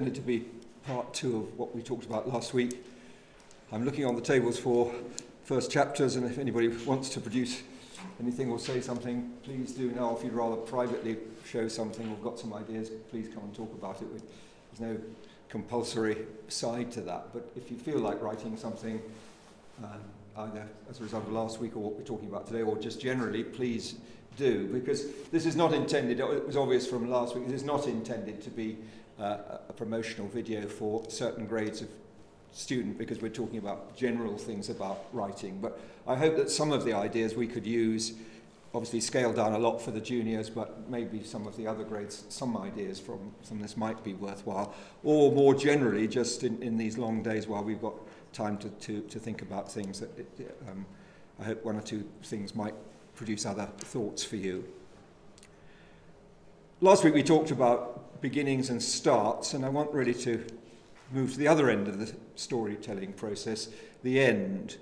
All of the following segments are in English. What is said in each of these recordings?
To be part two of what we talked about last week. I'm looking on the tables for first chapters, and if anybody wants to produce anything or say something, please do now. If you'd rather privately show something or got some ideas, please come and talk about it. There's no compulsory side to that, but if you feel like writing something, either as a result of last week or what we're talking about today, or just generally, please do, because this is not intended, it was obvious from last week, it is not intended to be a promotional video for certain grades of student, because we're talking about general things about writing. But I hope that some of the ideas we could use, obviously scale down a lot for the juniors, but maybe some of the other grades, some ideas from this might be worthwhile, or more generally just in these long days while we've got time to think about things. I hope one or two things might produce other thoughts for you. Last week we talked about beginnings and starts, and I want really to move to the other end of the storytelling process, the end.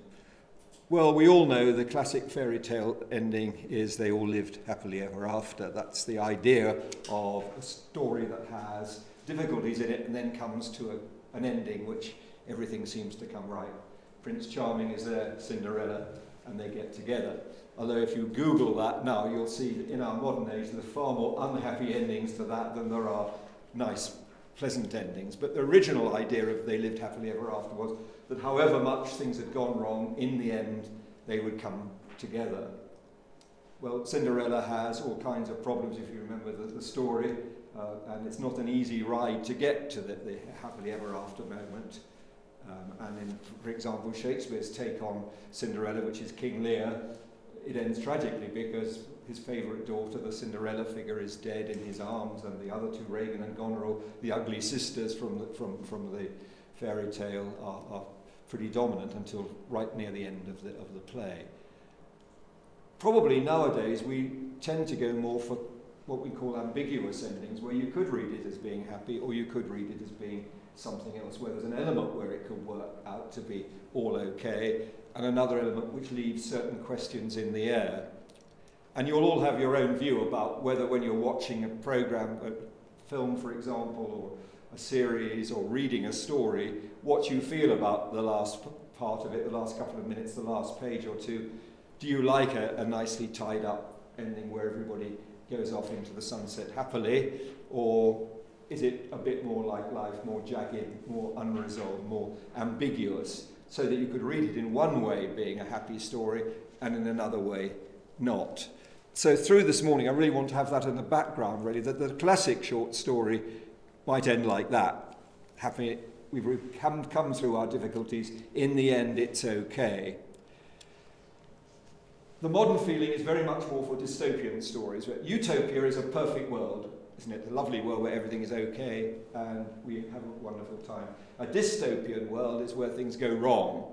Well, we all know the classic fairy tale ending is they all lived happily ever after. That's the idea of a story that has difficulties in it and then comes to an ending which everything seems to come right. Prince Charming is there, Cinderella, and they get together. Although if you Google that now, you'll see that in our modern age there's far more unhappy endings to that than there are nice, pleasant endings. But the original idea of they lived happily ever after was that however much things had gone wrong, in the end they would come together. Well, Cinderella has all kinds of problems, if you remember the story, and it's not an easy ride to get to the happily ever after moment. For example, Shakespeare's take on Cinderella, which is King Lear, it ends tragically because his favourite daughter, the Cinderella figure, is dead in his arms, and the other two, Regan and Goneril, the ugly sisters from the fairy tale, are pretty dominant until right near the end of the play. Probably nowadays we tend to go more for what we call ambiguous endings, where you could read it as being happy or you could read it as being something else, where there's an element where it could work out to be all okay, and another element which leaves certain questions in the air. And you'll all have your own view about whether, when you're watching a program, a film for example, or a series, or reading a story, what you feel about the last part of it, the last couple of minutes, the last page or two. Do you like a nicely tied up ending where everybody goes off into the sunset happily, or is it a bit more like life, more jagged, more unresolved, more ambiguous, so that you could read it in one way being a happy story and in another way not? So through this morning I really want to have that in the background, really, that the classic short story might end like that. Happy, we've come through our difficulties, in the end it's okay. The modern feeling is very much more for dystopian stories, where utopia is a perfect world, isn't it? A lovely world where everything is okay and we have a wonderful time. A dystopian world is where things go wrong.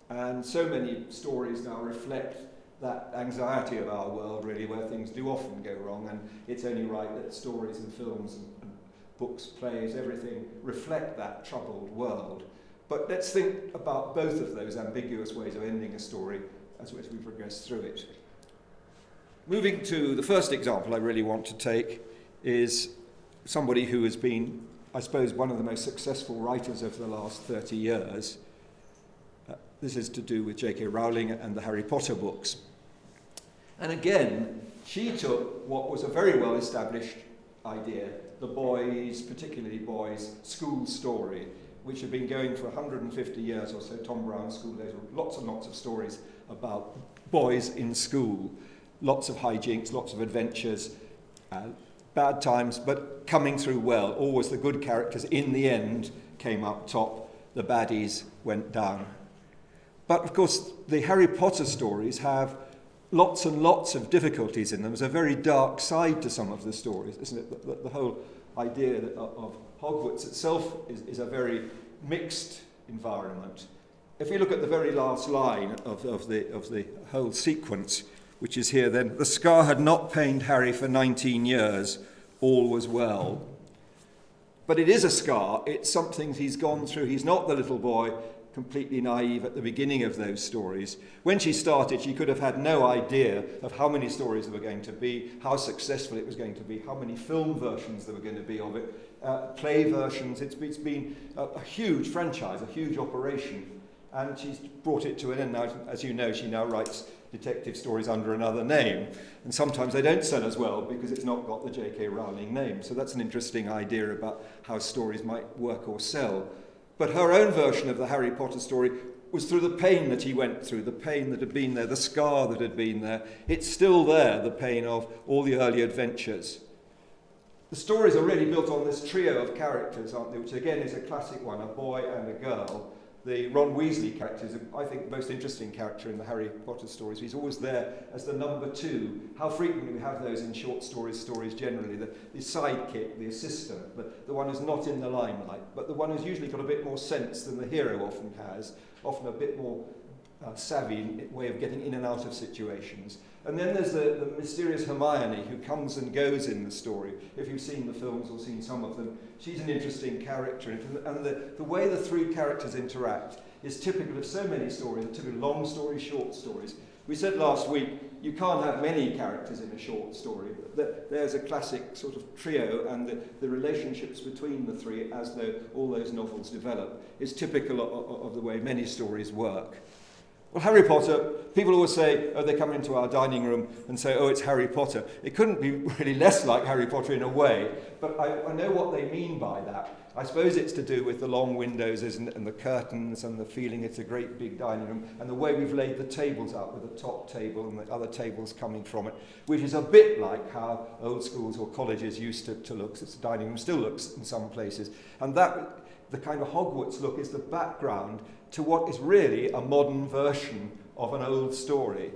And so many stories now reflect that anxiety of our world, really, where things do often go wrong, and it's only right that stories and films and books, plays, everything reflect that troubled world. But let's think about both of those ambiguous ways of ending a story as we progress through it. Moving to the first example I really want to take is somebody who has been, I suppose, one of the most successful writers of the last 30 years. This is to do with J.K. Rowling and the Harry Potter books. And again, she took what was a very well-established idea, the boys, particularly boys, school story, which had been going for 150 years or so. Tom Brown's School Days, lots and lots of stories about boys in school, lots of hijinks, lots of adventures, bad times, but coming through well. Always the good characters in the end came up top, the baddies went down. But of course the Harry Potter stories have lots and lots of difficulties in them. There's a very dark side to some of the stories, isn't it? The whole idea of Hogwarts itself is a very mixed environment. If we look at the very last line of the whole sequence, which is here then, the scar had not pained Harry for 19 years, all was well. But it is a scar, it's something he's gone through. He's not the little boy completely naive at the beginning of those stories. When she started, she could have had no idea of how many stories there were going to be, how successful it was going to be, how many film versions there were going to be of it. play versions. It's been a huge franchise, a huge operation, and she's brought it to an end now. As you know, she now writes detective stories under another name, and sometimes they don't sell as well because it's not got the J.K. Rowling name. So that's an interesting idea about how stories might work or sell. But her own version of the Harry Potter story was through the pain that he went through, the pain that had been there, the scar that had been there. It's still there, the pain of all the early adventures. The stories are really built on this trio of characters, aren't they, which again is a classic one, a boy and a girl. The Ron Weasley character is, I think, the most interesting character in the Harry Potter stories. He's always there as the number two. How frequently we have those in short stories generally. The sidekick, the assistant, the one who's not in the limelight, but the one who's usually got a bit more sense than the hero often has, often a bit more savvy way of getting in and out of situations. And then there's the mysterious Hermione who comes and goes in the story. If you've seen the films or seen some of them, she's an interesting character. And the way the three characters interact is typical of so many stories, typical long stories, short stories. We said last week, you can't have many characters in a short story. There's a classic sort of trio, and the relationships between the three as all those novels develop is typical of the way many stories work. Well, Harry Potter, people always say, oh, they come into our dining room and say, oh, it's Harry Potter. It couldn't be really less like Harry Potter in a way, but I know what they mean by that. I suppose it's to do with the long windows and the curtains and the feeling it's a great big dining room and the way we've laid the tables out with the top table and the other tables coming from it, which is a bit like how old schools or colleges used to look. It's a dining room still looks in some places. And that, the kind of Hogwarts look, is the background to what is really a modern version of an old story.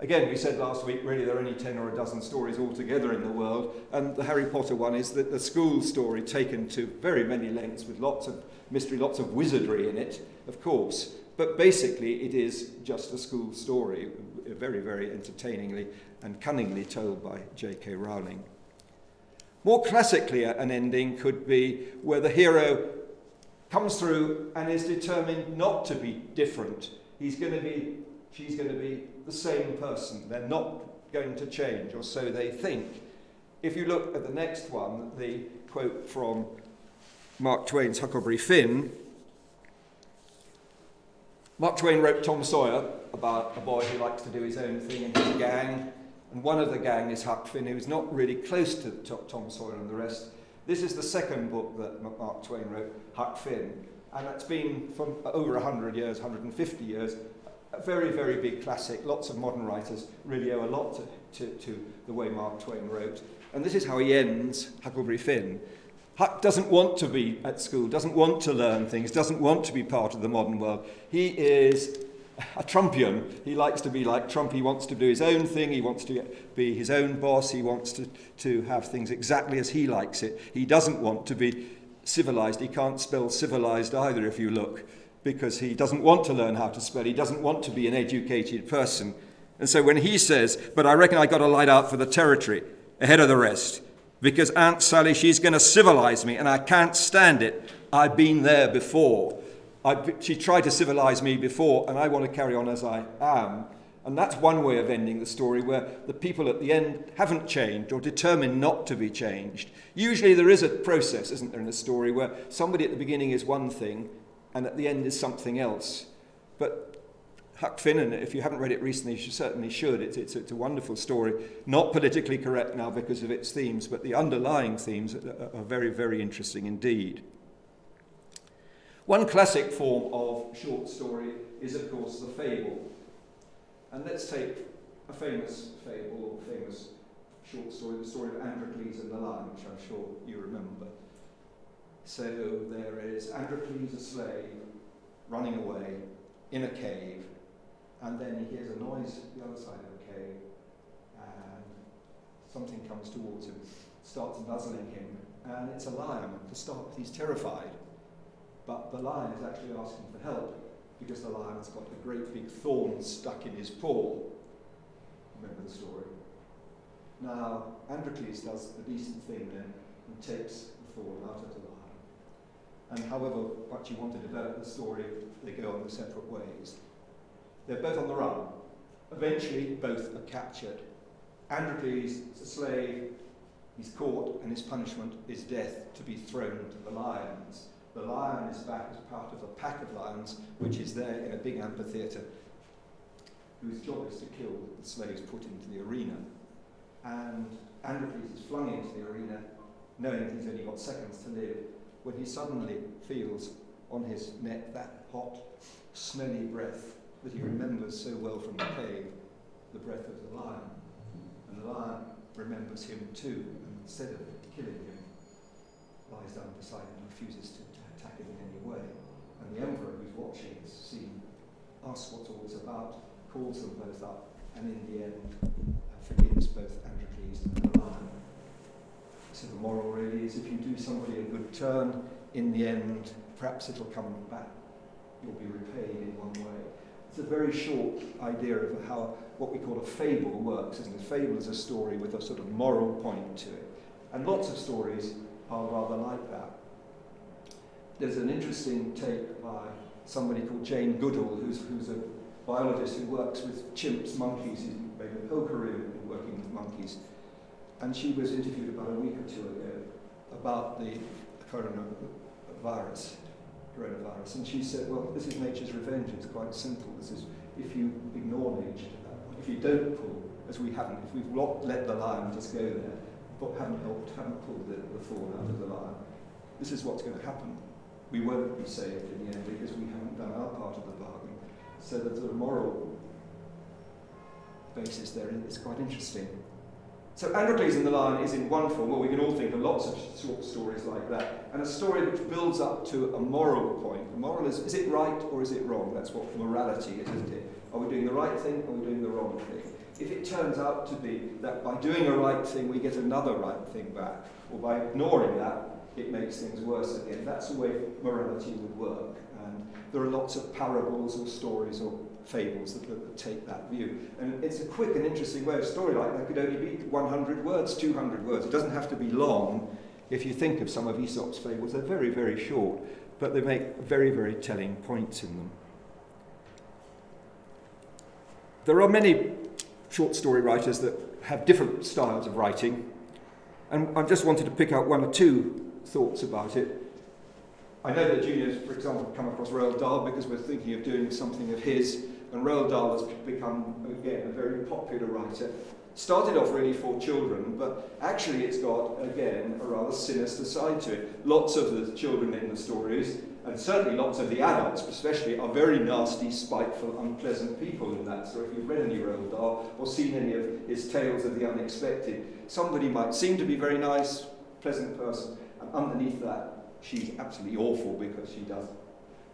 Again, we said last week, really there are only 10 or a dozen stories altogether in the world, and the Harry Potter one is the school story taken to very many lengths with lots of mystery, lots of wizardry in it, of course. But basically it is just a school story, very, very entertainingly and cunningly told by J.K. Rowling. More classically, an ending could be where the hero comes through and is determined not to be different. She's going to be the same person. They're not going to change, or so they think. If you look at the next one, the quote from Mark Twain's Huckleberry Finn, Mark Twain wrote Tom Sawyer about a boy who likes to do his own thing in his gang, and one of the gang is Huck Finn, who's not really close to Tom Sawyer and the rest. This is the second book that Mark Twain wrote, Huck Finn, and it's been from over 100 years, 150 years, a very, very big classic. Lots of modern writers really owe a lot to the way Mark Twain wrote. And this is how he ends Huckleberry Finn. Huck doesn't want to be at school, doesn't want to learn things, doesn't want to be part of the modern world. He is a Trumpian. He likes to be like Trump. He wants to do his own thing. He wants to be his own boss. He wants to have things exactly as he likes it. He doesn't want to be civilized. He can't spell civilized either if you look, because he doesn't want to learn how to spell. He doesn't want to be an educated person. And so when he says, but I reckon I got to light out for the territory ahead of the rest, because Aunt Sally, she's going to civilize me and I can't stand it. I've been there before. She tried to civilize me before, and I want to carry on as I am. And that's one way of ending the story, where the people at the end haven't changed or determined not to be changed. Usually there is a process, isn't there, in a story, where somebody at the beginning is one thing and at the end is something else. But Huck Finn, and if you haven't read it recently, you certainly should. It's a wonderful story, not politically correct now because of its themes, but the underlying themes are very, very interesting indeed. One classic form of short story is, of course, the fable. And let's take a famous fable or famous short story, the story of Androcles and the Lion, which I'm sure you remember. So there is Androcles, a slave, running away in a cave, and then he hears a noise at the other side of the cave, and something comes towards him, starts nuzzling him, and it's a lion. To start with, he's terrified. But the lion is actually asking for help because the lion's got a great big thorn stuck in his paw. Remember the story? Now, Androcles does the decent thing then and takes the thorn out of the lion. And however much you want to develop the story, they go on their separate ways. They're both on the run. Eventually, both are captured. Androcles is a slave. He's caught, and his punishment is death, to be thrown to the lions. The lion is back as part of a pack of lions, which is there in a big amphitheatre, whose job is to kill the slaves put into the arena. And Androcles is flung into the arena, knowing he's only got seconds to live, when he suddenly feels on his neck that hot, smelly breath that he remembers so well from the cave, the breath of the lion. And the lion remembers him too, and instead of killing him, lies down beside him and refuses to attack him in any way. And the emperor, who's watching this scene, asks what all this about, calls them both up, and in the end forgives both Androcles and the lion. So the moral really is, if you do somebody a good turn, in the end, perhaps it'll come back. You'll be repaid in one way. It's a very short idea of how what we call a fable works, isn't it? A fable is a story with a sort of moral point to it. And lots of stories are rather like that. There's an interesting take by somebody called Jane Goodall, who's a biologist who works with chimps, monkeys. He's made a whole career in working with monkeys. And she was interviewed about a week or two ago about the coronavirus. And she said, well, this is nature's revenge. It's quite simple. This is, if you ignore nature, if you don't pull, as we haven't, if we've let the lion just go there, but haven't pulled the fawn out of the lion, this is what's going to happen. We won't be saved in the end because we haven't done our part of the bargain. So that the moral basis there is quite interesting. So Androcles and the Lion is in one form. Well, we can all think of lots of short stories like that. And a story which builds up to a moral point. The moral is it right or is it wrong? That's what morality is, isn't it? Are we doing the right thing or are we doing the wrong thing? If it turns out to be that by doing a right thing we get another right thing back, or by ignoring that, it makes things worse again. That's the way morality would work. And there are lots of parables or stories or fables that take that view. And it's a quick and interesting way. A story like that could only be 100 words, 200 words. It doesn't have to be long. If you think of some of Aesop's fables, they're very, very short, but they make very, very telling points in them. There are many short story writers that have different styles of writing, and I just wanted to pick out one or two thoughts about it. I know that juniors, for example, come across Roald Dahl because we're thinking of doing something of his, and Roald Dahl has become, again, a very popular writer. Started off really for children, but actually it's got, again, a rather sinister side to it. Lots of the children in the stories, and certainly lots of the adults especially, are very nasty, spiteful, unpleasant people in that. So if you've read any Roald Dahl or seen any of his tales of the unexpected, somebody might seem to be very nice, pleasant person, and underneath that, she's absolutely awful because she does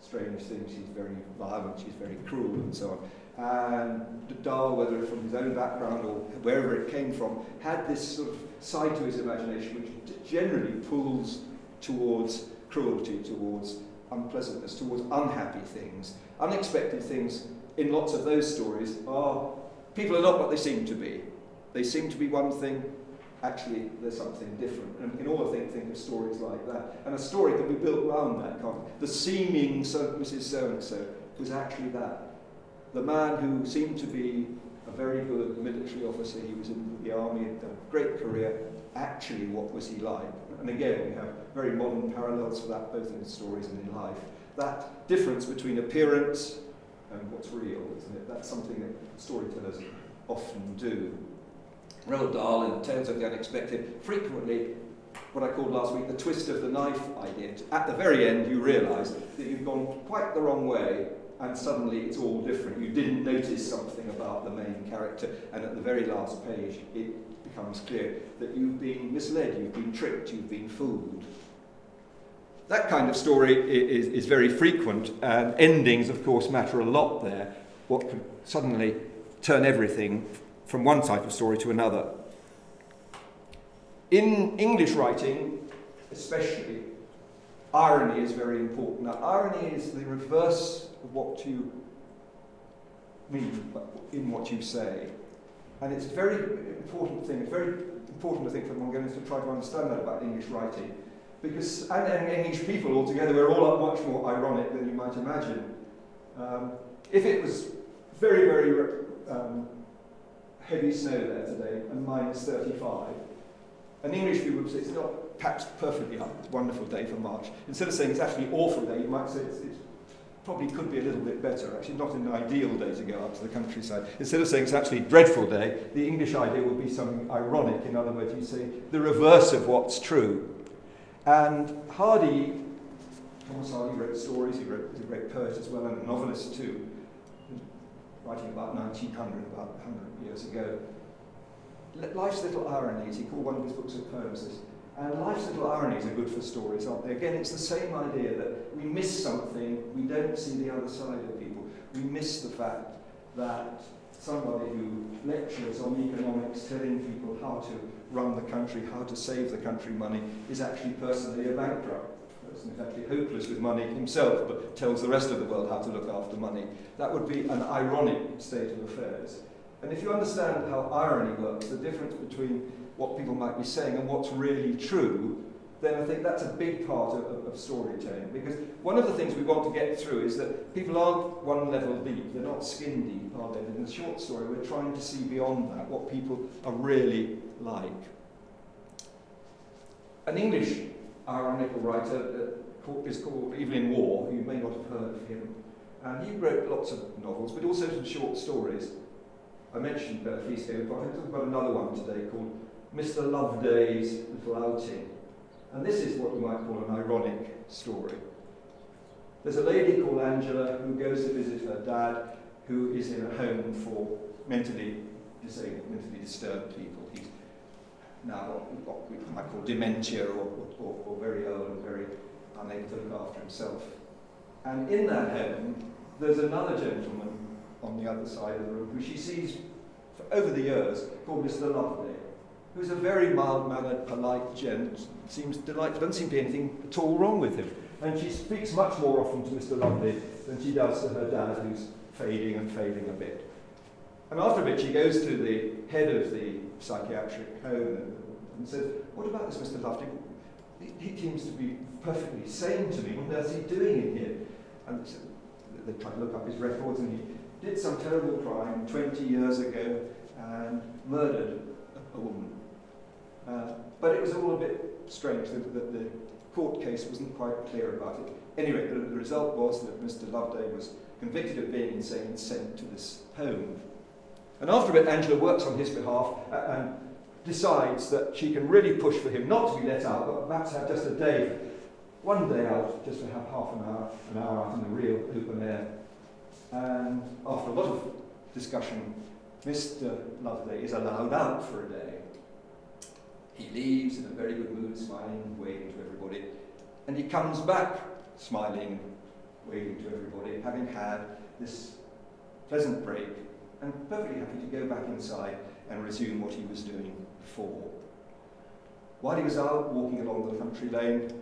strange things. She's very violent, she's very cruel, and so on. And Dahl, whether from his own background or wherever it came from, had this sort of side to his imagination which generally pulls towards cruelty, towards unpleasantness, towards unhappy things. Unexpected things in lots of those stories are, people are not what they seem to be. They seem to be one thing, actually there's something different. And we can all think of stories like that. And a story can be built around that kind of, the seeming Mrs. So-and-so was actually that. The man who seemed to be a very good military officer, he was in the army, had done a great career, actually what was he like? And again, we have very modern parallels for that, both in stories and in life. That difference between appearance and what's real, isn't it? That's something that storytellers often do. Roald Dahl in Tales of the Unexpected, frequently, what I called last week, the twist of the knife idea. At the very end, you realise that you've gone quite the wrong way, and suddenly it's all different. You didn't notice something about the main character, and at the very last page, it becomes clear that you've been misled, you've been tricked, you've been fooled. That kind of story is very frequent, and endings, of course, matter a lot there. What could suddenly turn everything from one type of story to another. In English writing, especially, irony is very important. Now, irony is the reverse of what you mean in what you say. And it's a very important thing. It's very important, I think, for one going to try to understand that about English writing. Because, and English people altogether, we're all much more ironic than you might imagine. If it was very, very heavy snow there today and minus 35, An English view would say it's not packed perfectly up, it's a wonderful day for March. Instead of saying it's actually an awful day, you might say it probably could be a little bit better, actually not an ideal day to go up to the countryside. Instead of saying it's actually a dreadful day, the English idea would be something ironic. In other words, you say the reverse of what's true. And Thomas Hardy wrote stories, he's a great poet as well, and a novelist too, writing about 1900, about 100 years ago. Life's Little Ironies, he called one of his books of poems this. And life's little ironies are good for stories, aren't they? Again, it's the same idea that we miss something, we don't see the other side of people. We miss the fact that somebody who lectures on economics, telling people how to run the country, how to save the country money, is actually personally a bankrupt. Person who's actually hopeless with money himself, but tells the rest of the world how to look after money. That would be an ironic state of affairs. And if you understand how irony works, the difference between what people might be saying and what's really true, then I think that's a big part of storytelling. Because one of the things we want to get through is that people aren't one level deep, they're not skin deep, are they? In the short story, we're trying to see beyond that, what people are really like. An English ironical writer is called Evelyn Waugh. You may not have heard of him. And he wrote lots of novels, but also some short stories. I mentioned Feasco, but I'm going to talk about another one today called Mr. Loveday's Little Outing. And this is what you might call an ironic story. There's a lady called Angela who goes to visit her dad, who is in a home for mentally disabled, mentally disturbed people. He's now what we might call dementia or very old and very unable to look after himself. And in that home, there's another gentleman on the other side of the room who she sees over the years called Mr. Loveday, who's a very mild-mannered, polite gent, seems delightful, doesn't seem to be anything at all wrong with him. And she speaks much more often to Mr. Loveday than she does to her dad, who's fading a bit. And after a bit, she goes to the head of the psychiatric home and says, "What about this Mr. Loveday? He seems to be perfectly sane to me. What else is he doing in here?" And they try to look up his records, and he did some terrible crime 20 years ago and murdered a woman. But it was all a bit strange that the court case wasn't quite clear about it. Anyway, the result was that Mr. Loveday was convicted of being insane and sent to this home. And after a bit, Angela works on his behalf and decides that she can really push for him not to be let out, but perhaps have just a day, one day out, just to have half an hour out in the real open air. And after a lot of discussion, Mr. Loveday is allowed out for a day. He leaves in a very good mood, smiling, waving to everybody. And he comes back smiling, waving to everybody, having had this pleasant break, and perfectly happy to go back inside and resume what he was doing before. While he was out walking along the country lane,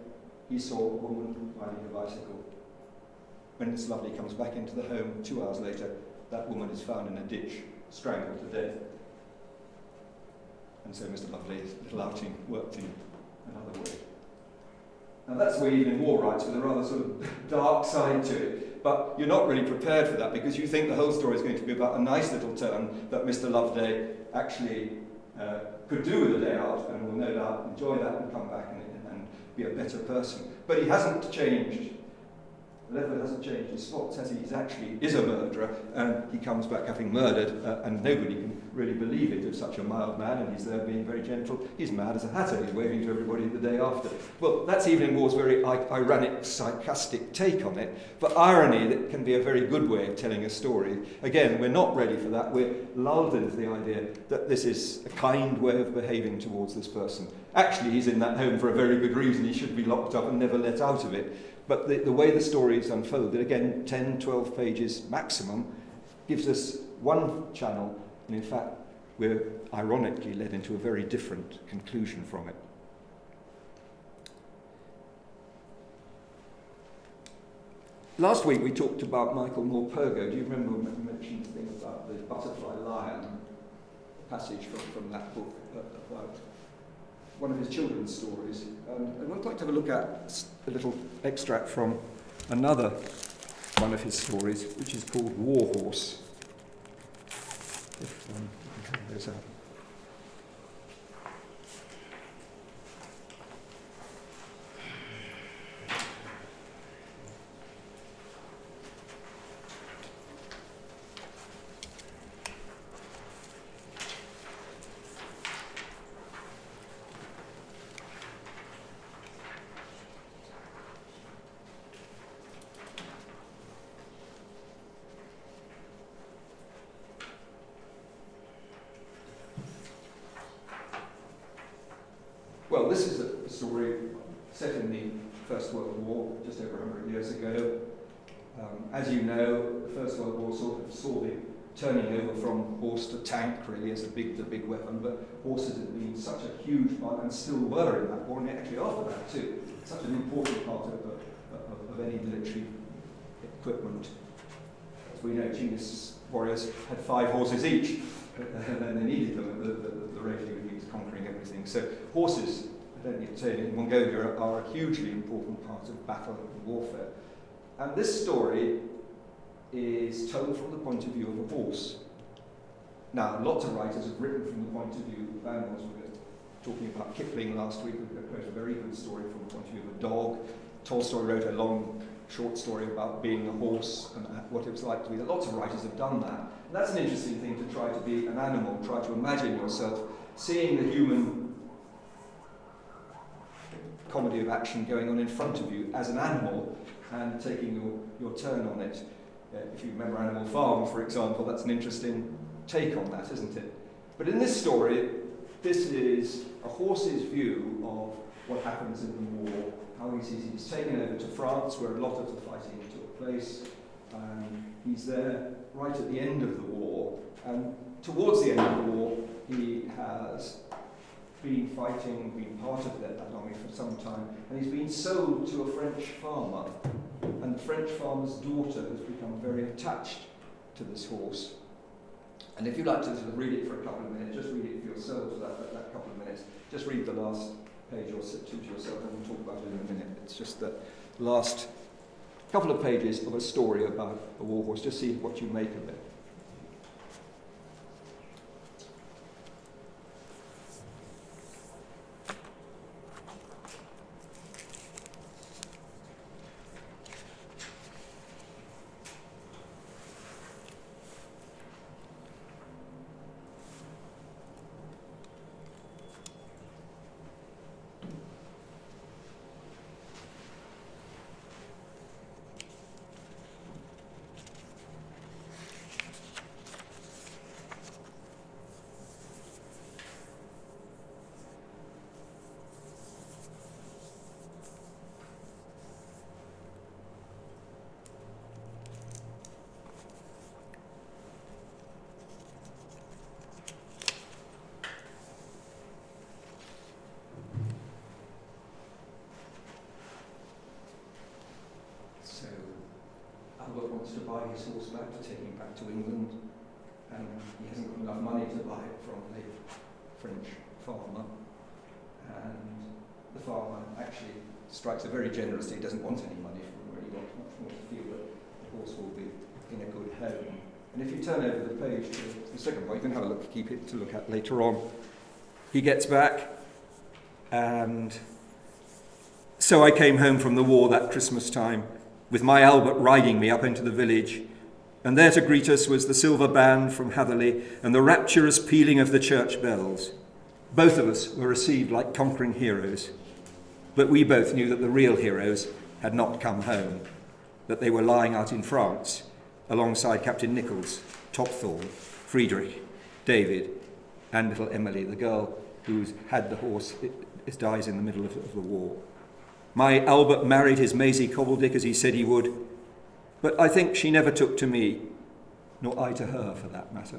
he saw a woman riding a bicycle. When Miss Lovely comes back into the home 2 hours later, that woman is found in a ditch, strangled to death. And so Mr. Lovely's little outing worked in another way. Now that's the way Evelyn Waugh writes, with a rather sort of dark side to it. But you're not really prepared for that, because you think the whole story is going to be about a nice little turn that Mr. Loveday actually could do with a day out, and will no doubt enjoy that and come back and be a better person. But he hasn't changed. The level hasn't changed. His spot says he actually is a murderer, and he comes back having murdered, and nobody can really believe it of such a mild man, and he's there being very gentle. He's mad as a hatter. He's waving to everybody the day after. Well, that's Evelyn Waugh's very ironic, sarcastic take on it. But irony, that can be a very good way of telling a story. Again, we're not ready for that. We're lulled into the idea that this is a kind way of behaving towards this person. Actually, he's in that home for a very good reason. He should be locked up and never let out of it. But the way the story is unfolded, again, 10, 12 pages maximum, gives us one channel, and in fact, we're ironically led into a very different conclusion from it. Last week we talked about Michael Morpurgo. Do you remember when we mentioned the thing about the butterfly lion, passage from that book about one of his children's stories? And I'd like to have a look at a little extract from another one of his stories, which is called Warhorse. If we can have those out. set in the First World War, just over 100 years ago. As you know, the First World War sort of saw the turning over from horse to tank, really, as the big weapon, but horses had been such a huge part, and still were in that war, and actually after that too, such an important part of any military equipment. As we know, Genghis warriors had 5 horses each, and then they needed them at the rate he was conquering everything. So horses, I don't need to say it, in Mongolia are a hugely important part of battle and warfare. And this story is told from the point of view of a horse. Now, lots of writers have written from the point of view of animals. We were talking about Kipling last week, who wrote a very good story from the point of view of a dog. Tolstoy wrote a long, short story about being a horse and what it was like to be. Lots of writers have done that. And that's an interesting thing, to try to be an animal, try to imagine yourself seeing the human comedy of action going on in front of you as an animal and taking your turn on it. If you remember Animal Farm, for example, that's an interesting take on that, isn't it? But in this story, this is a horse's view of what happens in the war, how he sees he's taken over to France, where a lot of the fighting took place, and he's there right at the end of the war, and towards the end of the war, he has been fighting, been part of that army for some time, and he's been sold to a French farmer, and the French farmer's daughter has become very attached to this horse. And if you'd like to sort of read it for a couple of minutes, just read it for yourself for that couple of minutes. Just read the last page or two to yourself, and we'll talk about it in a minute. It's just the last couple of pages of a story about a war horse. Just see what you make of it. Albert wants to buy his horse back, to take him back to England, and he hasn't got enough money to buy it from the French farmer. And the farmer actually strikes it very generously. He doesn't want any money from him, he wants much more to feel that the horse will be in a good home. And if you turn over the page to the second point, you can have a look, keep it to look at later on. He gets back, and so I came home from the war that Christmas time, with my Albert riding me up into the village, and there to greet us was the silver band from Hatherley and the rapturous pealing of the church bells. Both of us were received like conquering heroes, but we both knew that the real heroes had not come home, that they were lying out in France alongside Captain Nichols, Topthorne, Friedrich, David, and little Emily, the girl who had the horse, dies in the middle of the war. My Albert married his Maisie Cobbledick as he said he would, but I think she never took to me, nor I to her for that matter.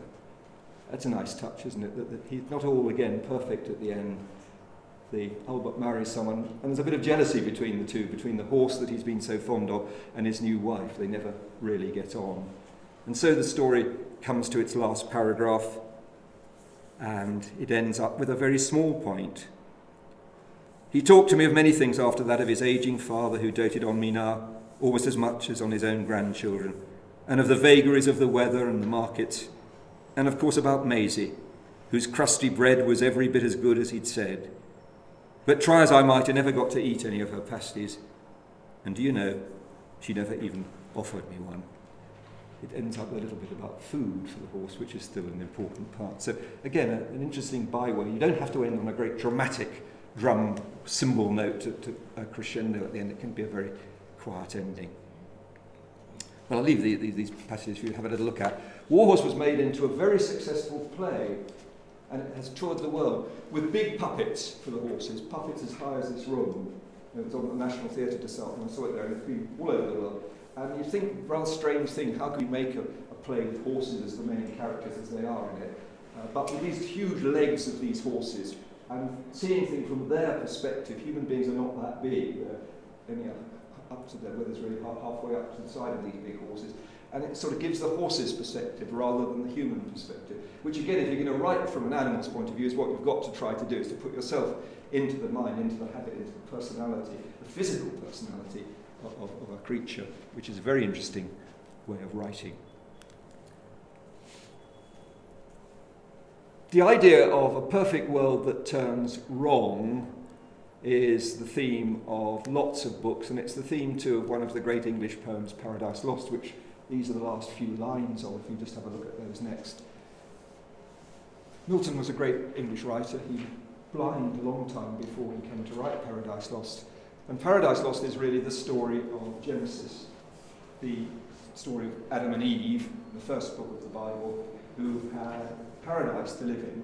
That's a nice touch, isn't it? That he's not all, again, perfect at the end. The Albert marries someone, and there's a bit of jealousy between the two, between the horse that he's been so fond of and his new wife. They never really get on. And so the story comes to its last paragraph, and it ends up with a very small point. He talked to me of many things after that, of his ageing father who doted on me now almost as much as on his own grandchildren, and of the vagaries of the weather and the markets, and of course about Maisie, whose crusty bread was every bit as good as he'd said. But try as I might, I never got to eat any of her pasties, and do you know, she never even offered me one. It ends up a little bit about food for the horse, which is still an important part. So again, an interesting byway. You don't have to end on a great dramatic drum cymbal note to a crescendo at the end. It can be a very quiet ending. Well, I'll leave these passages for you to have a little look at. War Horse was made into a very successful play, and it has toured the world with big puppets for the horses, puppets as high as this room, It was on the National Theatre de Salles, and I saw it there, and it's been all over the world. And you think, rather strange thing, how can we make a play with horses as the main characters as they are in it? But with these huge legs of these horses, and seeing things from their perspective, human beings are not that big. They're only up to their withers, really halfway up to the side of these big horses. And it sort of gives the horse's perspective rather than the human perspective. Which again, if you're going to write from an animal's point of view, is what you've got to try to do, is to put yourself into the mind, into the habit, into the personality, the physical personality of a creature, which is a very interesting way of writing. The idea of a perfect world that turns wrong is the theme of lots of books, and it's the theme too of one of the great English poems, Paradise Lost, which these are the last few lines of, if you just have a look at those next. Milton was a great English writer. He was blind a long time before he came to write Paradise Lost. And Paradise Lost is really the story of Genesis, the story of Adam and Eve, the first book of the Bible, who had paradise to live in.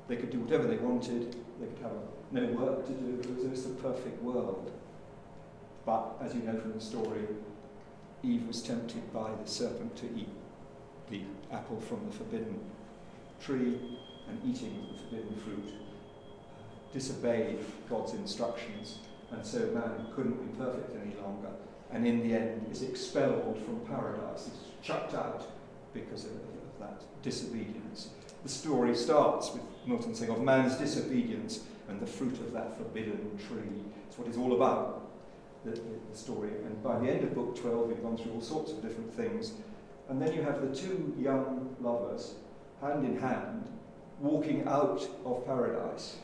They could do whatever they wanted, they could have no work to do, it was the perfect world. But, as you know from the story, Eve was tempted by the serpent to eat the apple from the forbidden tree, and eating the forbidden fruit disobeyed God's instructions, and so man couldn't be perfect any longer, and in the end is expelled from paradise, is chucked out because of that disobedience. The story starts with Milton saying of man's disobedience and the fruit of that forbidden tree. It's what it's all about, the story. And by the end of book 12, we've gone through all sorts of different things. And then you have the two young lovers, hand in hand, walking out of paradise.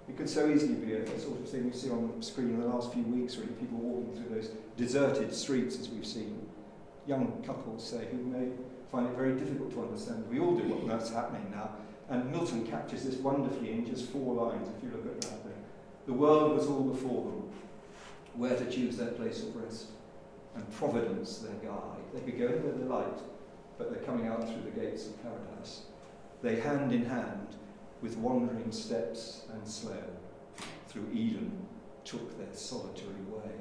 It could so easily be a sort of thing we see on the screen in the last few weeks, really, people walking through those deserted streets, as we've seen. Young couples, say, who may find it very difficult to understand. We all do what that's happening now. And Milton captures this wonderfully in just 4 lines, if you look at that thing. The world was all before them, where to choose their place of rest, and Providence their guide. They could go in with the light, but they're coming out through the gates of paradise. They hand in hand, with wandering steps and slow, through Eden took their solitary way.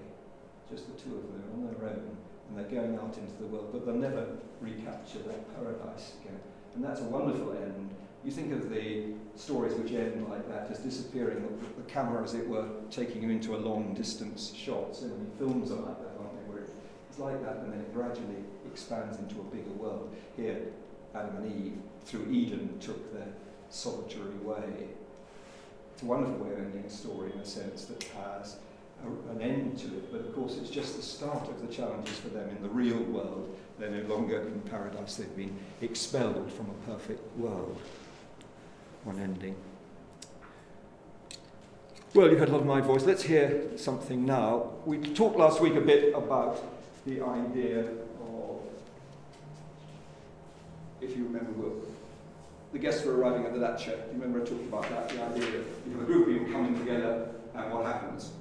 Just the two of them on their own, and they're going out into the world, but they'll never recapture that paradise again. And that's a wonderful end. You think of the stories which end like that as disappearing, the camera, as it were, taking you into a long distance shot. So many films are like that, aren't they, where it's like that and then it gradually expands into a bigger world. Here, Adam and Eve, through Eden, took their solitary way. It's a wonderful way of ending a story in a sense that has an end to it, but of course it's just the start of the challenges for them in the real world. They're no longer in paradise, they've been expelled from a perfect world. One ending. Well, you heard a lot of my voice. Let's hear something now. We talked last week a bit about the idea of, if you remember, the guests were arriving at the Dacha. Do you remember I talked about that? The idea of you have a group of people coming together and what happens?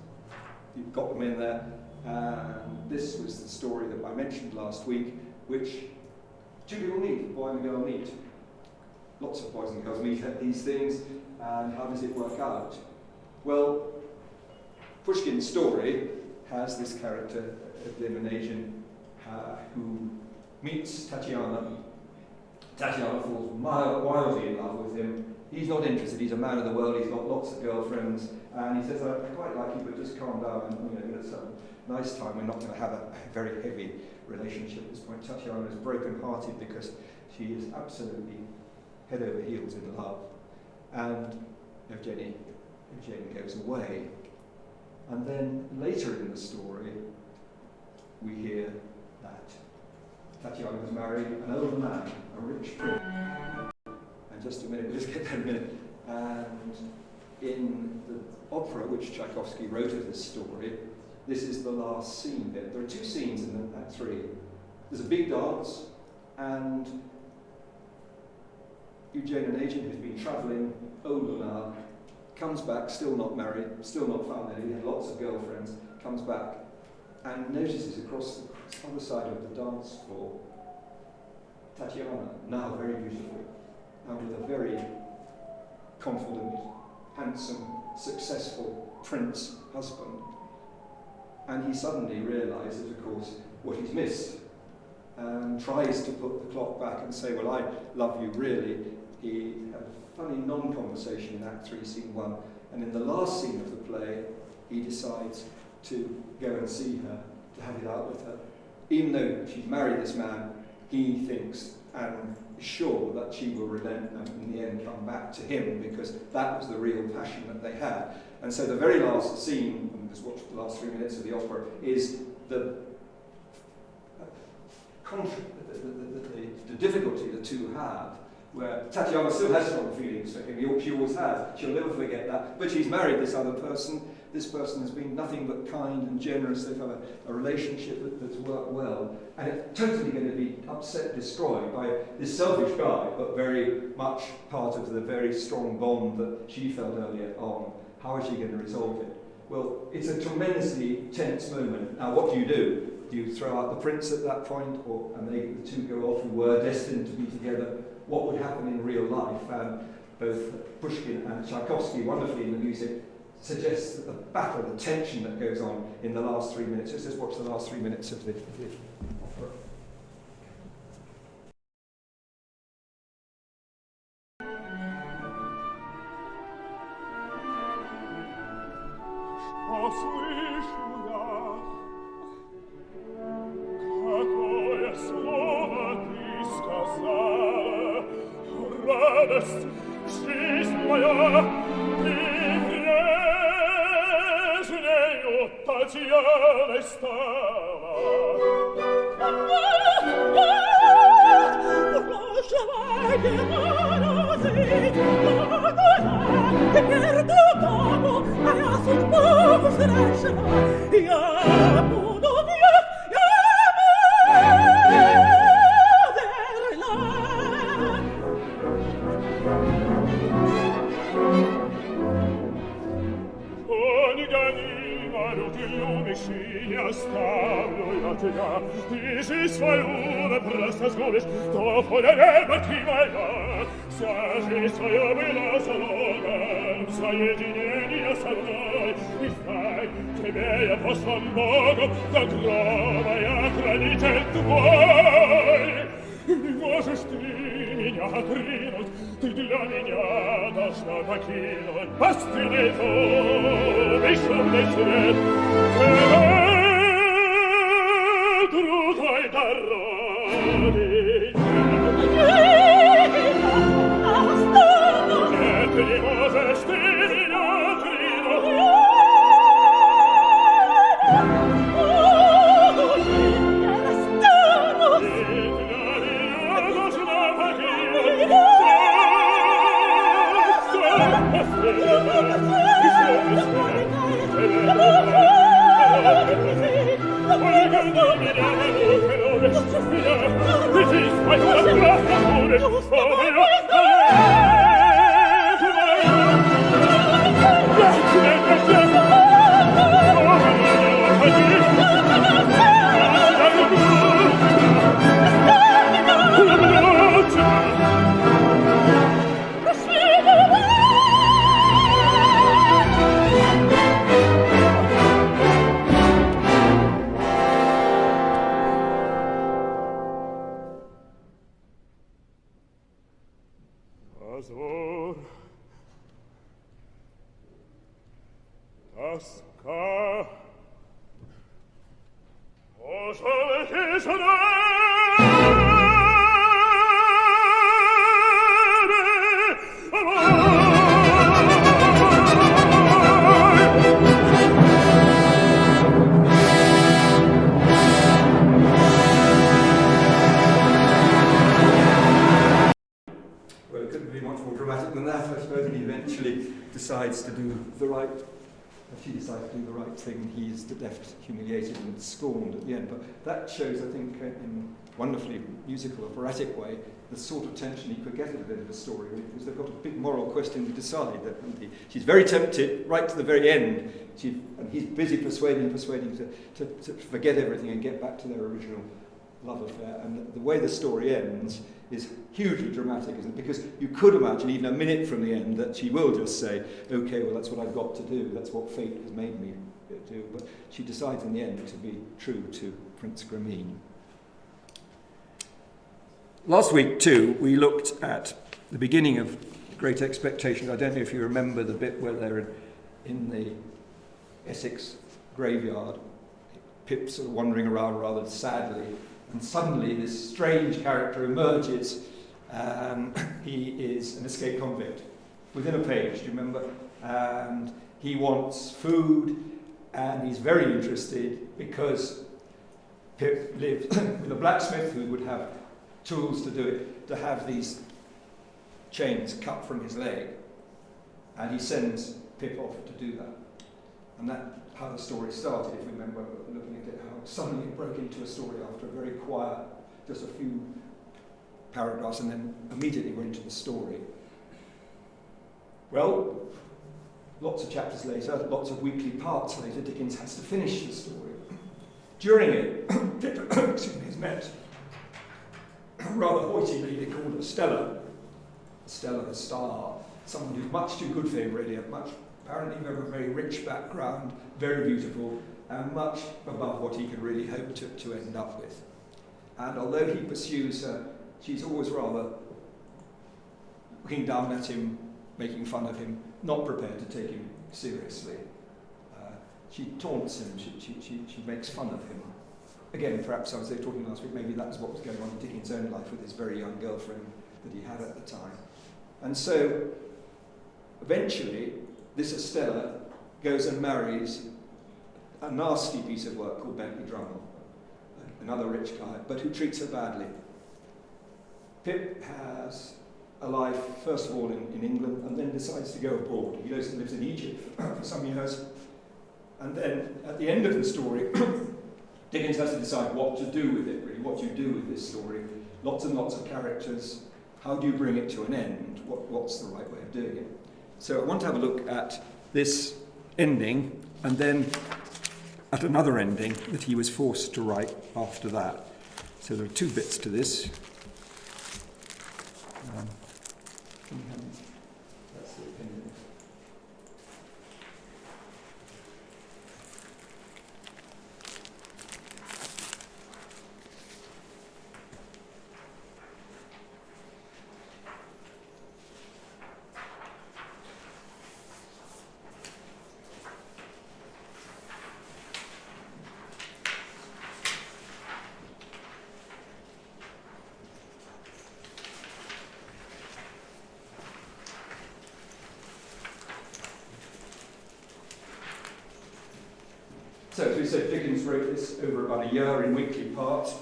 You've got them in there. And this was the story that I mentioned last week, which 2 people meet, a boy and a girl meet. Lots of boys and girls meet at these things, and how does it work out? Well, Pushkin's story has this character, the Demon who meets Tatiana. Tatiana falls wildly in love with him. He's not interested, he's a man of the world, he's got lots of girlfriends, and he says, I quite like you, but just calm down, and it's a nice time, we're not going to have a very heavy relationship at this point. Tatiana is broken-hearted because she is absolutely head over heels in love, and Evgeny goes away. And then later in the story, we hear that Tatiana was married an old man, a rich prince. And just a minute, we'll just get there in a minute. And in the opera which Tchaikovsky wrote of this story, this is the last scene bit. There are 2 scenes in that 3. There's a big dance, and Eugene Onegin, who's been travelling, older now, comes back, still not married, still not found any, he had lots of girlfriends, comes back and notices across the other side of the dance floor Tatiana, now very beautiful, and with a very confident, handsome, successful prince husband. and he suddenly realises, of course, what he's missed, and tries to put the clock back and say, well, I love you really. He had a funny non-conversation in Act 3, Scene 1, and in the last scene of the play, he decides to go and see her, to have it out with her. Even though she's married this man, he thinks and is sure that she will relent and in the end come back to him, because that was the real passion that they had. And so the very last scene, and just watch the last 3 minutes of the opera, is the difficulty the two have, where Tatiana still has strong feelings for him, she always has, she'll never forget that, but she's married this other person. This person has been nothing but kind and generous. They've had a relationship that's worked well, and it's totally going to be upset, destroyed by this selfish guy, but very much part of the very strong bond that she felt earlier on. How is she going to resolve it? Well, it's a tremendously tense moment. Now, what do? Do you throw out the prince at that point, and the two go off who were destined to be together? What would happen in real life? And both Pushkin and Tchaikovsky, wonderfully in the music, suggests that the battle, the tension that goes on in the last 3 minutes. Let's just watch the last 3 minutes of the opera. She decides to do the right thing. He is left humiliated and scorned at the end. But that shows, I think, in a wonderfully musical, operatic way, the sort of tension he could get at the end of the story, because they've got a big moral question to decide. She's very tempted right to the very end, and he's busy persuading to forget everything and get back to their original love affair. And the way the story ends is hugely dramatic, isn't it? Because you could imagine, even a minute from the end, that she will just say, okay, well, that's what I've got to do. That's what fate has made me do, but she decides in the end to be true to Prince Grameen. Last week, too, we looked at the beginning of Great Expectations. I don't know if you remember the bit where they're in the Essex graveyard. Pip's sort of wandering around rather sadly, and suddenly this strange character emerges. He is an escaped convict within a page, do you remember? And he wants food, and he's very interested because Pip lived with a blacksmith who would have tools to do it, to have these chains cut from his leg. And he sends Pip off to do that. And that's how the story started, if you remember looking at it, how suddenly it broke into a story after a very quiet, just a few paragraphs, and then immediately we're into the story. Well, lots of chapters later, lots of weekly parts later, Dickens has to finish the story. During it, Pip has met a rather hoity lady called Estella. Estella, the star, someone who's much too good for him, really, apparently very rich background, very beautiful, and much above what he could really hope to end up with. And although he pursues her, she's always rather looking down at him, making fun of him, not prepared to take him seriously. She taunts him, she makes fun of him. Again, perhaps I was talking last week, maybe that was what was going on in Dickens' own life with his very young girlfriend that he had at the time. And so, eventually, this Estella goes and marries a nasty piece of work called Bentley Drummle, another rich guy, but who treats her badly. Pip has a life, first of all, in England, and then decides to go abroad. He goes and lives in Egypt for some years. And then, at the end of the story, Dickens has to decide what to do with it, really, what do you do with this story. Lots and lots of characters. How do you bring it to an end? What's the right way of doing it? So I want to have a look at this ending, and then at another ending that he was forced to write after that. So there are two bits to this. That's the ending. So, as we said, Dickens wrote this over about a year in weekly parts,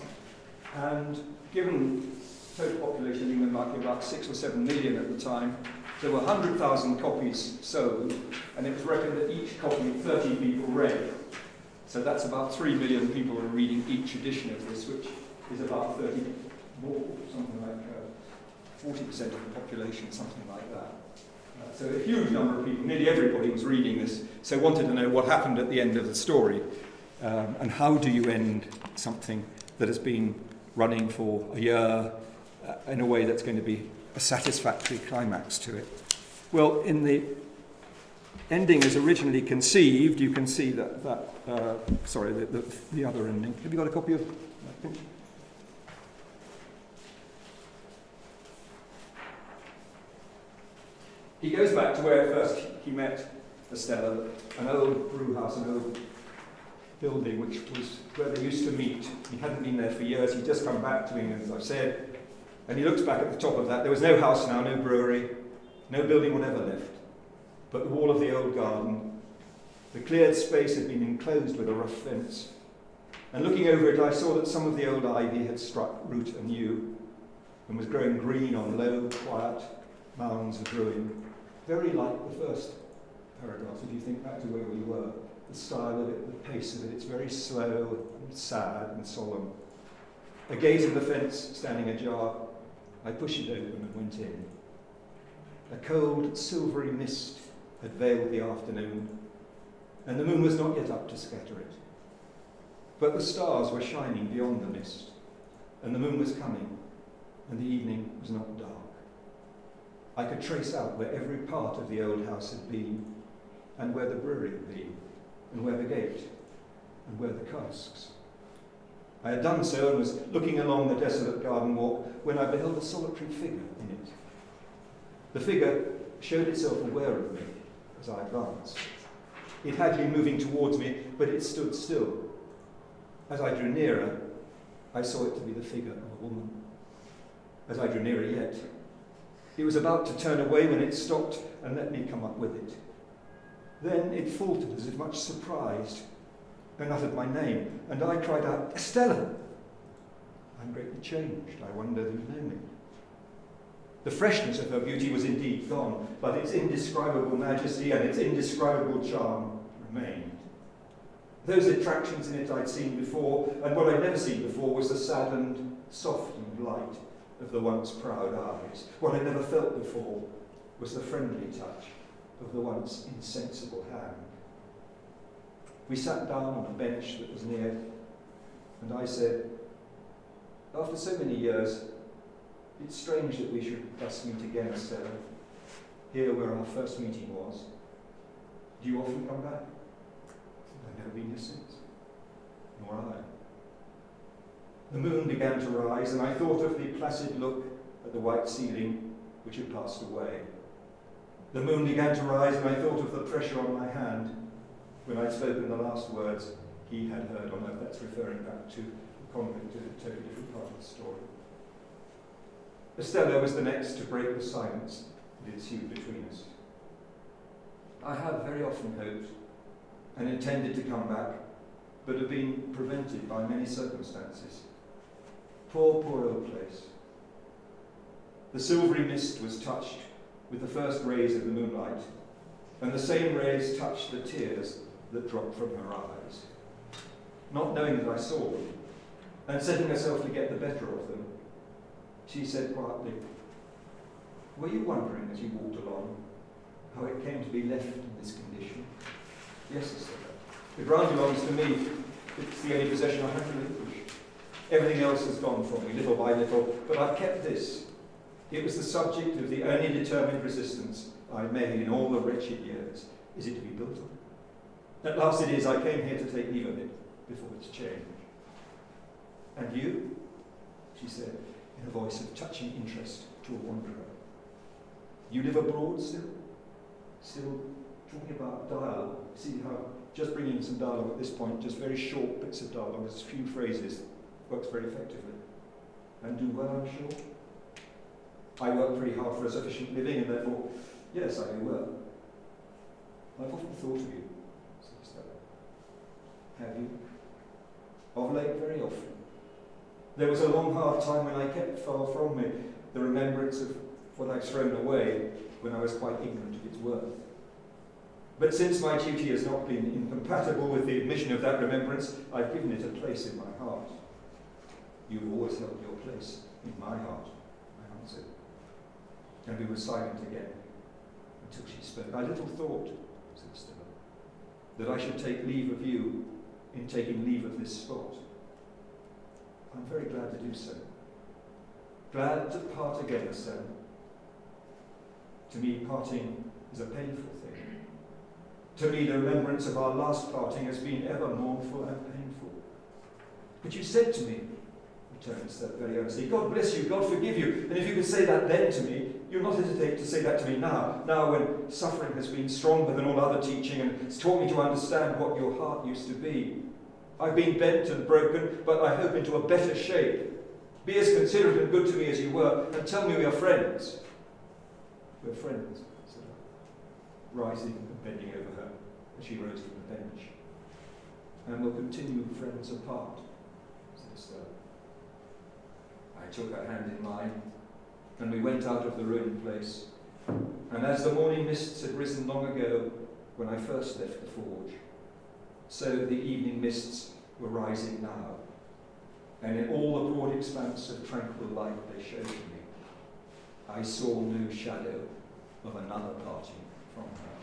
and given total population in England might be about 6 or 7 million at the time, there were 100,000 copies sold, and it was reckoned that each copy 30 people read. So that's about 3 million people are reading each edition of this, which is about 30 more, something like 40% of the population, something like that. So a huge number of people, nearly everybody was reading this, so wanted to know what happened at the end of the story. And how do you end something that has been running for a year in a way that's going to be a satisfactory climax to it? Well, in the ending as originally conceived, you can see that the other ending. Have you got a copy of that? He goes back to where first he met Estella, an old brew house, an old building, which was where they used to meet. He hadn't been there for years. He'd just come back to England, as I've said. And he looks back at the top of that. There was no house now, no brewery, no building whatever left, but the wall of the old garden. The cleared space had been enclosed with a rough fence. And looking over it, I saw that some of the old ivy had struck root anew and was growing green on low, quiet mounds of ruin. Very like the first paragraph, if you think back to where we were. The style of it, the pace of it, it's very slow and sad and solemn. A gate of the fence standing ajar, I pushed it open and went in. A cold, silvery mist had veiled the afternoon, and the moon was not yet up to scatter it. But the stars were shining beyond the mist, and the moon was coming, and the evening was not dark. I could trace out where every part of the old house had been, and where the brewery had been, and where the gate, and where the casks. I had done so and was looking along the desolate garden walk when I beheld a solitary figure in it. The figure showed itself aware of me as I advanced. It had been moving towards me, but it stood still. As I drew nearer, I saw it to be the figure of a woman. As I drew nearer yet, it was about to turn away when it stopped and let me come up with it. Then it faltered as if much surprised and uttered my name, and I cried out, "Estella!" I'm greatly changed. I wonder do you know me? The freshness of her beauty was indeed gone, but its indescribable majesty and its indescribable charm remained. Those attractions in it I'd seen before, and what I'd never seen before was the saddened, softened light of the once proud eyes. What I'd never felt before was the friendly touch of the once insensible hand. We sat down on a bench that was near, and I said, "After so many years, it's strange that we should thus meet again, Estella, here where our first meeting was. Do you often come back?" "I've never been here since." "Nor I." The moon began to rise, and I thought of the placid look at the white ceiling which had passed away. The moon began to rise, and I thought of the pressure on my hand when I'd spoken the last words he had heard on earth. That's referring back to the convict at a totally different part of the story. Estella was the next to break the silence that ensued between us. I have very often hoped and intended to come back, but have been prevented by many circumstances. Poor, poor old place. The silvery mist was touched with the first rays of the moonlight, and the same rays touched the tears that dropped from her eyes. Not knowing that I saw them, and setting herself to get the better of them, she said quietly, "Were you wondering as you walked along how it came to be left in this condition?" "Yes," I said. "The ground belongs to me. It's the only possession I have to relinquish. Everything else has gone from me, little by little, but I've kept this. It was the subject of the only determined resistance I made in all the wretched years. Is it to be built on? At last it is. I came here to take leave of it before its change." "And you?" she said, in a voice of touching interest to a wanderer. "You live abroad still? Still talking about dialogue? See how just bringing some dialogue at this point, just very short bits of dialogue, just a few phrases, works very effectively. And do well, I'm sure? I work pretty hard for a sufficient living, and therefore, yes, I do well. I've often thought of you," said Estella. "Have you?" "Of late, very often. There was a long, hard time when I kept far from me the remembrance of what I'd thrown away when I was quite ignorant of its worth. But since my duty has not been incompatible with the admission of that remembrance, I've given it a place in my heart." "You've always held your place in my heart," I answered. And we were silent again until she spoke. "I little thought," said Stella, "that I should take leave of you in taking leave of this spot. I'm very glad to do so. Glad to part again, Estella. To me, parting is a painful thing. To me, the remembrance of our last parting has been ever mournful and painful. But you said to me," returned Estella very earnestly, "God bless you, God forgive you, and if you could say that then to me, you'll not hesitate to say that to me now when suffering has been stronger than all other teaching and it's taught me to understand what your heart used to be. I've been bent and broken, but I hope into a better shape. Be as considerate and good to me as you were, and tell me we are friends." "We're friends," said I, rising and bending over her as she rose from the bench. "And we'll continue friends apart," said Estella. I took her hand in mine, and we went out of the ruined place. And as the morning mists had risen long ago, when I first left the forge, so the evening mists were rising now, and in all the broad expanse of tranquil light they showed to me, I saw no shadow of another parting from her.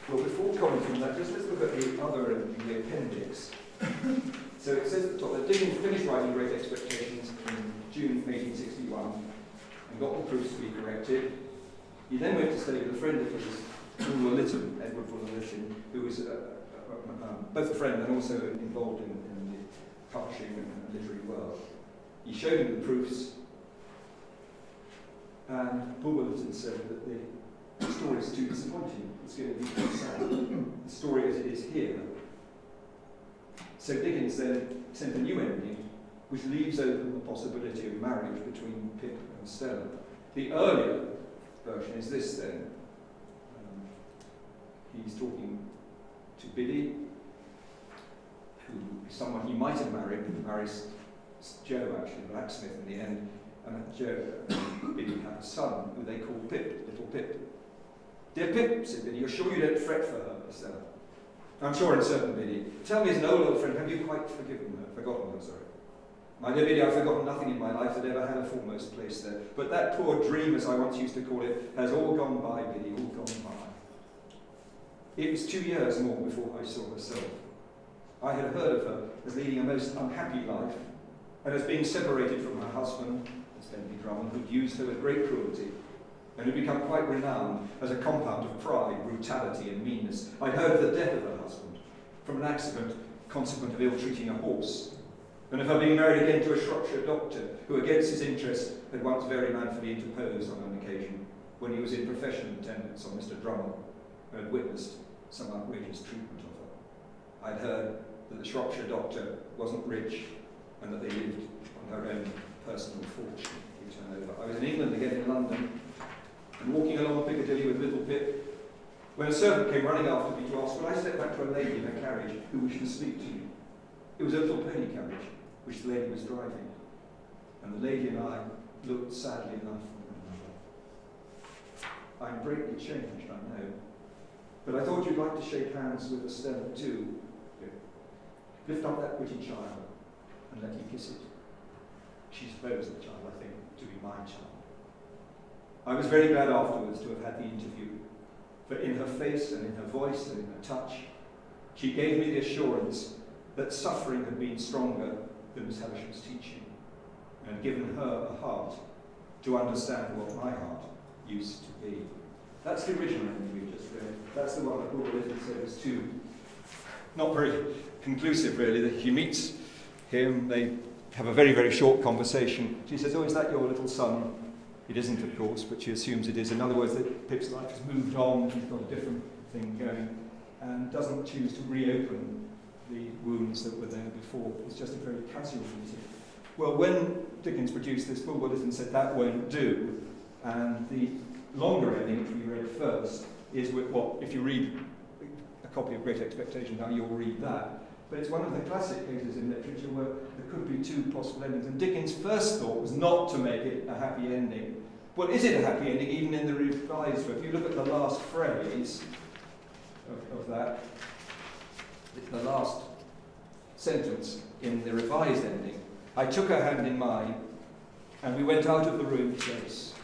Well, before commenting on that, just let's look at the other end, the appendix. So it says at the top that Dickens finished writing Great Expectations in June 1861 and got the proofs to be corrected. He then went to study with a friend of his Bulwer Lytton, Edward Bulwer Lytton, who was both a friend and also involved in the publishing and literary world. He showed him the proofs, and Bulwer Lytton said that the story is too disappointing. It's going to be too sad. The story as it is here. So Dickens then sent a new ending, which leaves open the possibility of marriage between Pip and Stella. The earlier version is this then. He's talking to Biddy, who is someone he might have married, but marries Joe, actually, the blacksmith in the end. And Joe, Biddy had a son who they called Pip, little Pip. "Dear Pip," said Biddy, "you're sure you don't fret for her, Stella?" "I'm sure and certain, Biddy. Tell me as an old friend, have you quite forgotten her, sorry?" "My dear Biddy, I've forgotten nothing in my life that ever had a foremost place there. But that poor dream, as I once used to call it, has all gone by, Biddy, all gone by. It was 2 years more before I saw herself. I had heard of her as leading a most unhappy life, and as being separated from her husband, as Bentley Drummond, who'd used her with great cruelty, and had become quite renowned as a compound of pride, brutality, and meanness. I'd heard of the death of her husband, from an accident consequent of ill-treating a horse, and of her being married again to a Shropshire doctor, who against his interest had once very manfully interposed on an occasion when he was in professional attendance on Mr. Drummond, and had witnessed some outrageous treatment of her. I'd heard that the Shropshire doctor wasn't rich, and that they lived on her own personal fortune. I was in England again in London, and walking along Piccadilly with little Pip, when a servant came running after me to ask would I step back to a lady in a carriage who wished to speak to me. It was a little pony carriage, which the lady was driving, and the lady and I looked sadly enough at one another. I'm greatly changed, I know, but I thought you'd like to shake hands with Estella too. Lift up that pretty child and let me kiss it. She supposed the child, I think, to be my child. I was very glad afterwards to have had the interview, for in her face and in her voice and in her touch, she gave me the assurance that suffering had been stronger than Miss Havisham's teaching, and had given her a heart to understand what my heart used to be. That's the original ending we just read. That's the one that Bulwer Lytton said was too, not very conclusive really, that she meets him, they have a very, very short conversation. She says, "Oh, is that your little son?" It isn't, of course, but she assumes it is. In other words, that Pip's life has moved on, he's got a different thing going, and doesn't choose to reopen the wounds that were there before. It's just a very casual meeting. Well, when Dickens produced this, Bulwer Lytton said that won't do, and the longer ending, which we read first, is with what, if you read a copy of Great Expectations now, you'll read that. But it's one of the classic cases in literature where there could be two possible endings. And Dickens' first thought was not to make it a happy ending. Well, is it a happy ending even in the revised one? If you look at the last phrase of that, the last sentence in the revised ending, "I took her hand in mine, and we went out of the ruined place.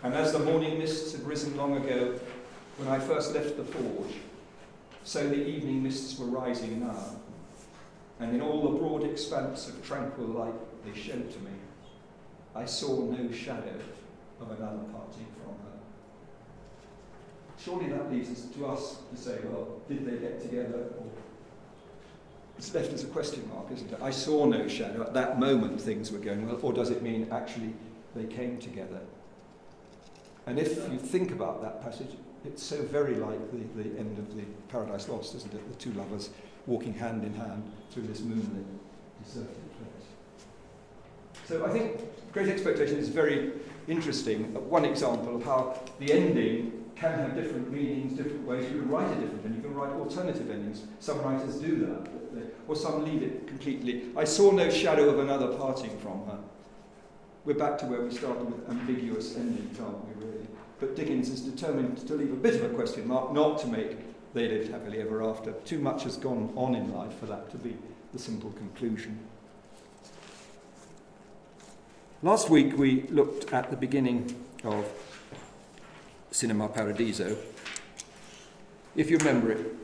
And as the morning mists had risen long ago, when I first left the forge, so the evening mists were rising now. And in all the broad expanse of tranquil light they showed to me, I saw no shadow of another parting from her." Surely that leads us to say, well, did they get together? Or it's left as a question mark, isn't it? I saw no shadow. At that moment things were going well. Or does it mean actually they came together? And if you think about that passage, it's so very like the end of the Paradise Lost, isn't it? The two lovers walking hand in hand through this moonlit, deserted place. So I think Great Expectation is very interesting. One example of how the ending can have different meanings, different ways. You can write a different ending, you can write alternative endings. Some writers do that, or some leave it completely. I saw no shadow of another parting from her. We're back to where we started with ambiguous endings, aren't we, really? But Dickens is determined to leave a bit of a question mark, not to make They Lived Happily Ever After. Too much has gone on in life for that to be the simple conclusion. Last week we looked at the beginning of Cinema Paradiso. If you remember it,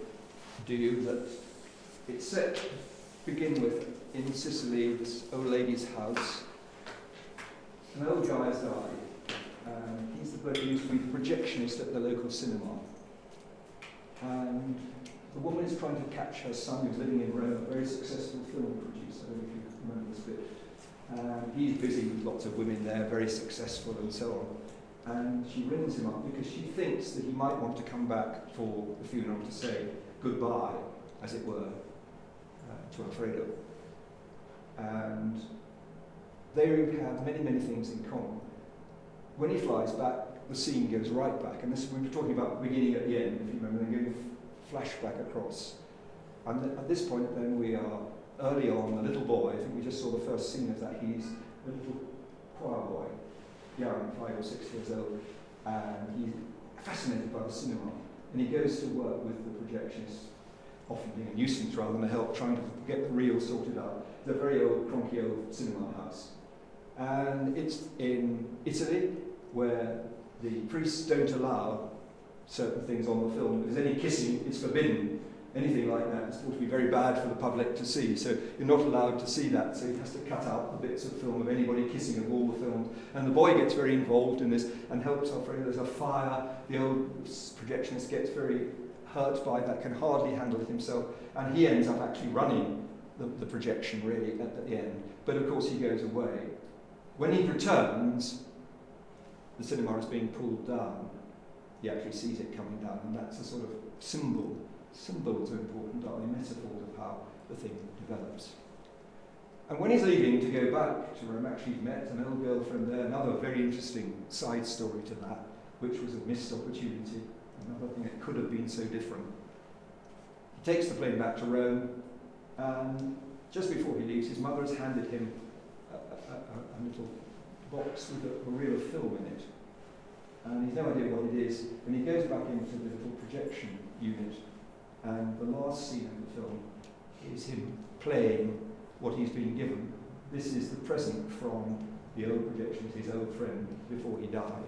do you, that it's set to begin with in Sicily, this old lady's house. An old guy has died. He's the bloke who used to be the projectionist at the local cinema. And the woman is trying to catch her son, who's living in Rome, a very successful film producer. I don't know if you remember this bit. He's busy with lots of women there, very successful and so on. And she rings him up because she thinks that he might want to come back for the funeral to say goodbye, as it were, to Alfredo. And they have many, many things in common. When he flies back, the scene goes right back. And this, we were talking about the beginning at the end, if you remember, then going flashback across. And at this point, then, we are early on, the little boy, I think we just saw the first scene of that. He's a little choir boy, young, 5 or 6 years old, and he's fascinated by the cinema. And he goes to work with the projectionist, often being a nuisance rather than a help, trying to get the reel sorted out. It's a very old, cronky old cinema house. And it's in Italy, where the priests don't allow certain things on the film. If there's any kissing, it's forbidden. Anything like that is thought to be very bad for the public to see. So you're not allowed to see that. So he has to cut out the bits of film of anybody kissing of all the films. And the boy gets very involved in this and helps Alfredo. There's a fire. The old projectionist gets very hurt by that, can hardly handle it himself. And he ends up actually running the projection, really, at the end. But of course, he goes away. When he returns, the cinema is being pulled down. He actually sees it coming down, and that's a sort of symbol. Symbols are important, are they? Metaphors of how the thing develops. And when he's leaving to go back to Rome, actually he's met an old girlfriend there, another very interesting side story to that, which was a missed opportunity, another thing that could have been so different. He takes the plane back to Rome, and just before he leaves, his mother has handed him a little box with a reel of film in it. And he's no idea what it is, and he goes back into the little projection unit, and the last scene of the film is him playing what he's been given. This is the present from the old projection, his old friend, before he died.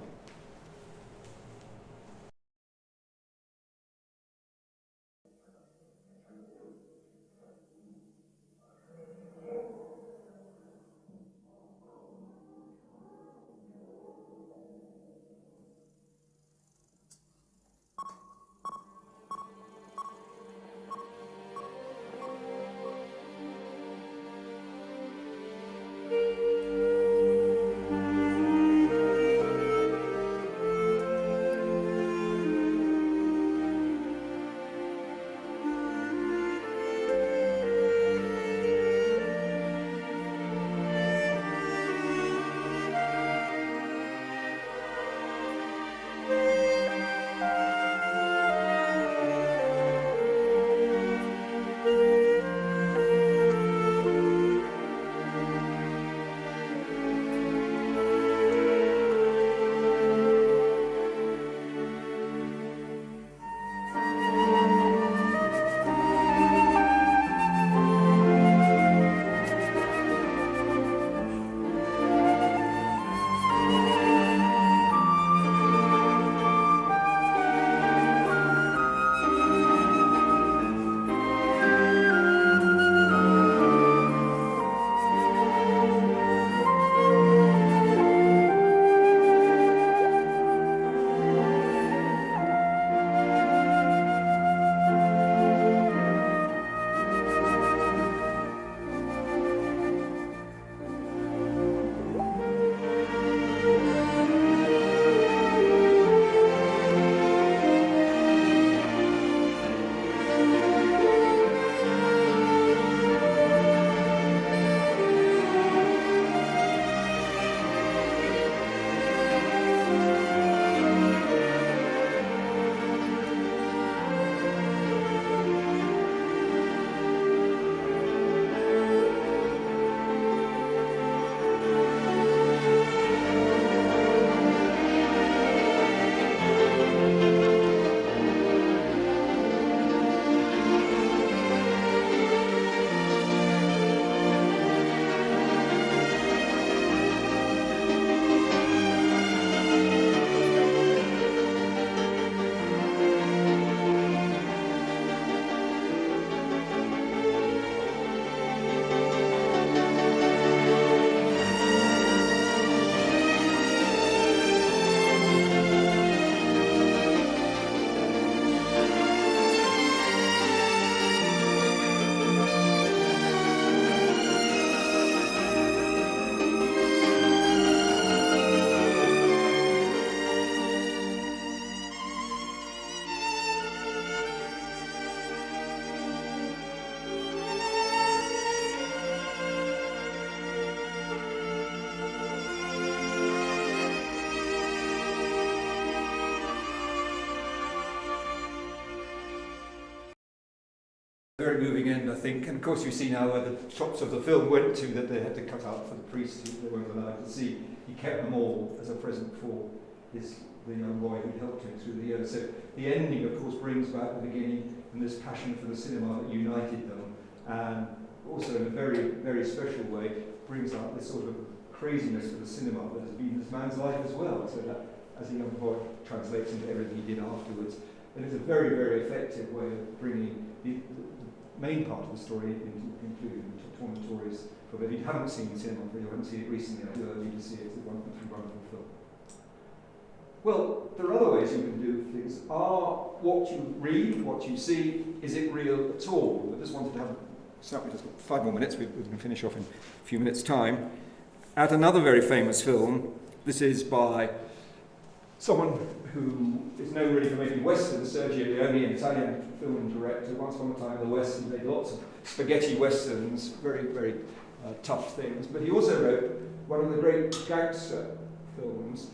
Very moving end, I think. And of course, you see now where the shots of the film went to that they had to cut out for the priests who they weren't allowed to see. He kept them all as a present for the young boy who helped him through the years. So the ending, of course, brings back the beginning and this passion for the cinema that united them. And also, in a very, very special way, brings out this sort of craziness for the cinema that has been this man's life as well. So that, as a young boy, translates into everything he did afterwards. And it's a very, very effective way of bringing the main part of the story into conclusion, Tormentore's. But if you haven't seen the cinema, if you haven't seen it recently, I do urge you to see it. It's a wonderful, wonderful film. Well, there are other ways you can do things. Are what you read, what you see, is it real at all? I just wanted to have, we've just got 5 more minutes, we're going to finish off in a few minutes' time. At another very famous film, this is by someone who is known really for making westerns, Sergio Leone, an Italian film director. Once upon a time in the West, he made lots of spaghetti westerns, very, very tough things. But he also wrote one of the great gangster films,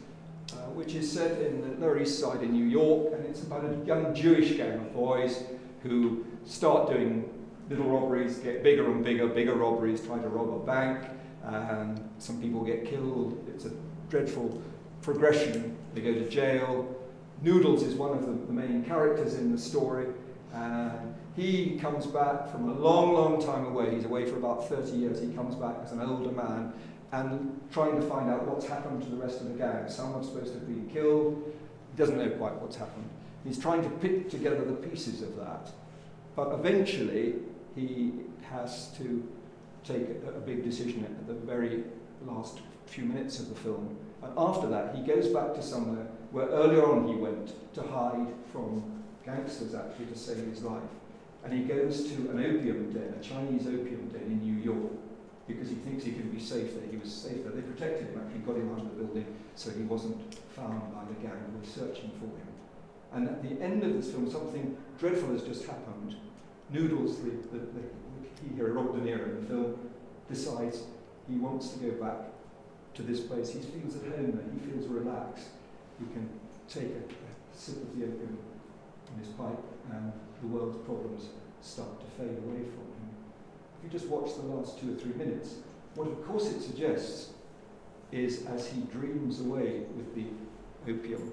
which is set in the Lower East Side in New York, and it's about a young Jewish gang of boys who start doing little robberies, get bigger and bigger robberies, try to rob a bank, and some people get killed. It's a dreadful progression. They go to jail. Noodles is one of the main characters in the story, and he comes back from a long, long time away. He's away for about 30 years. He comes back as an older man and trying to find out what's happened to the rest of the gang. Someone's supposed to have been killed. He doesn't know quite what's happened. He's trying to pick together the pieces of that. But eventually, he has to take a big decision at the very last few minutes of the film. And after that, he goes back to somewhere where earlier on he went to hide from gangsters, actually, to save his life. And he goes to an opium den, a Chinese opium den in New York, because he thinks he can be safe there. He was safe there. They protected him, actually got him out of the building so he wasn't found by the gang who were searching for him. And at the end of this film, something dreadful has just happened. Noodles, the key hero, Robert De Niro in the film, decides he wants to go back to this place. He feels at home there. He feels relaxed. He can take a sip of the opium in his pipe, and the world's problems start to fade away from him. If you just watch the last 2 or 3 minutes, what of course it suggests is, as he dreams away with the opium,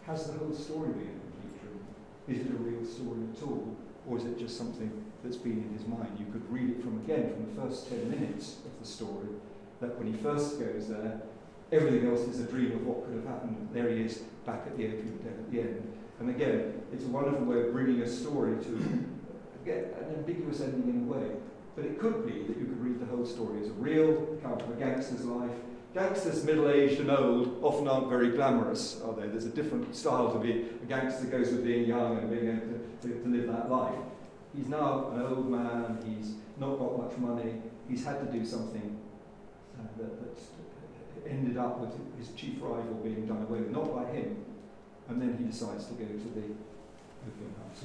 has the whole story been a complete dream? Is it a real story at all? Or is it just something that's been in his mind? You could read it from the first 10 minutes of the story, that when he first goes there, everything else is a dream of what could have happened. There he is, back at the opium den at the end. And again, it's a wonderful way of bringing a story to get an ambiguous ending in a way. But it could be that you could read the whole story as a real account of a gangster's life. Gangsters, middle-aged and old, often aren't very glamorous, are they? There's a different style to be a gangster that goes with being young and being able to live that life. He's now an old man, he's not got much money, he's had to do something that ended up with his chief rival being done away with, not by him. And then he decides to go to the opium house.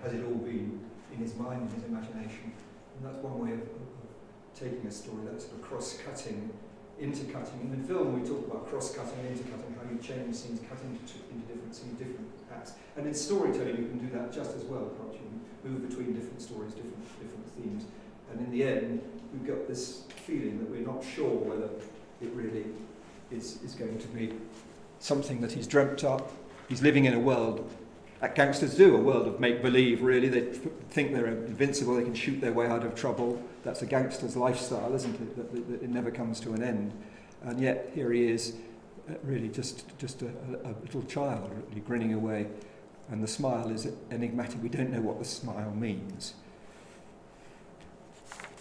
has it all been in his mind, in his imagination? And that's one way of taking a story, that sort of cross-cutting, intercutting. In the film we talk about cross-cutting and intercutting, how you change scenes, cutting into different scenes, different acts. And in storytelling you can do that just as well, can't you? Move between different stories, different themes. And in the end, we've got this feeling that we're not sure whether it really is going to be something that he's dreamt up. He's living in a world, that gangsters do, a world of make-believe, really. They think they're invincible, they can shoot their way out of trouble. That's a gangster's lifestyle, isn't it? That it never comes to an end. And yet, here he is, really just a little child, really grinning away. And the smile is enigmatic. We don't know what the smile means.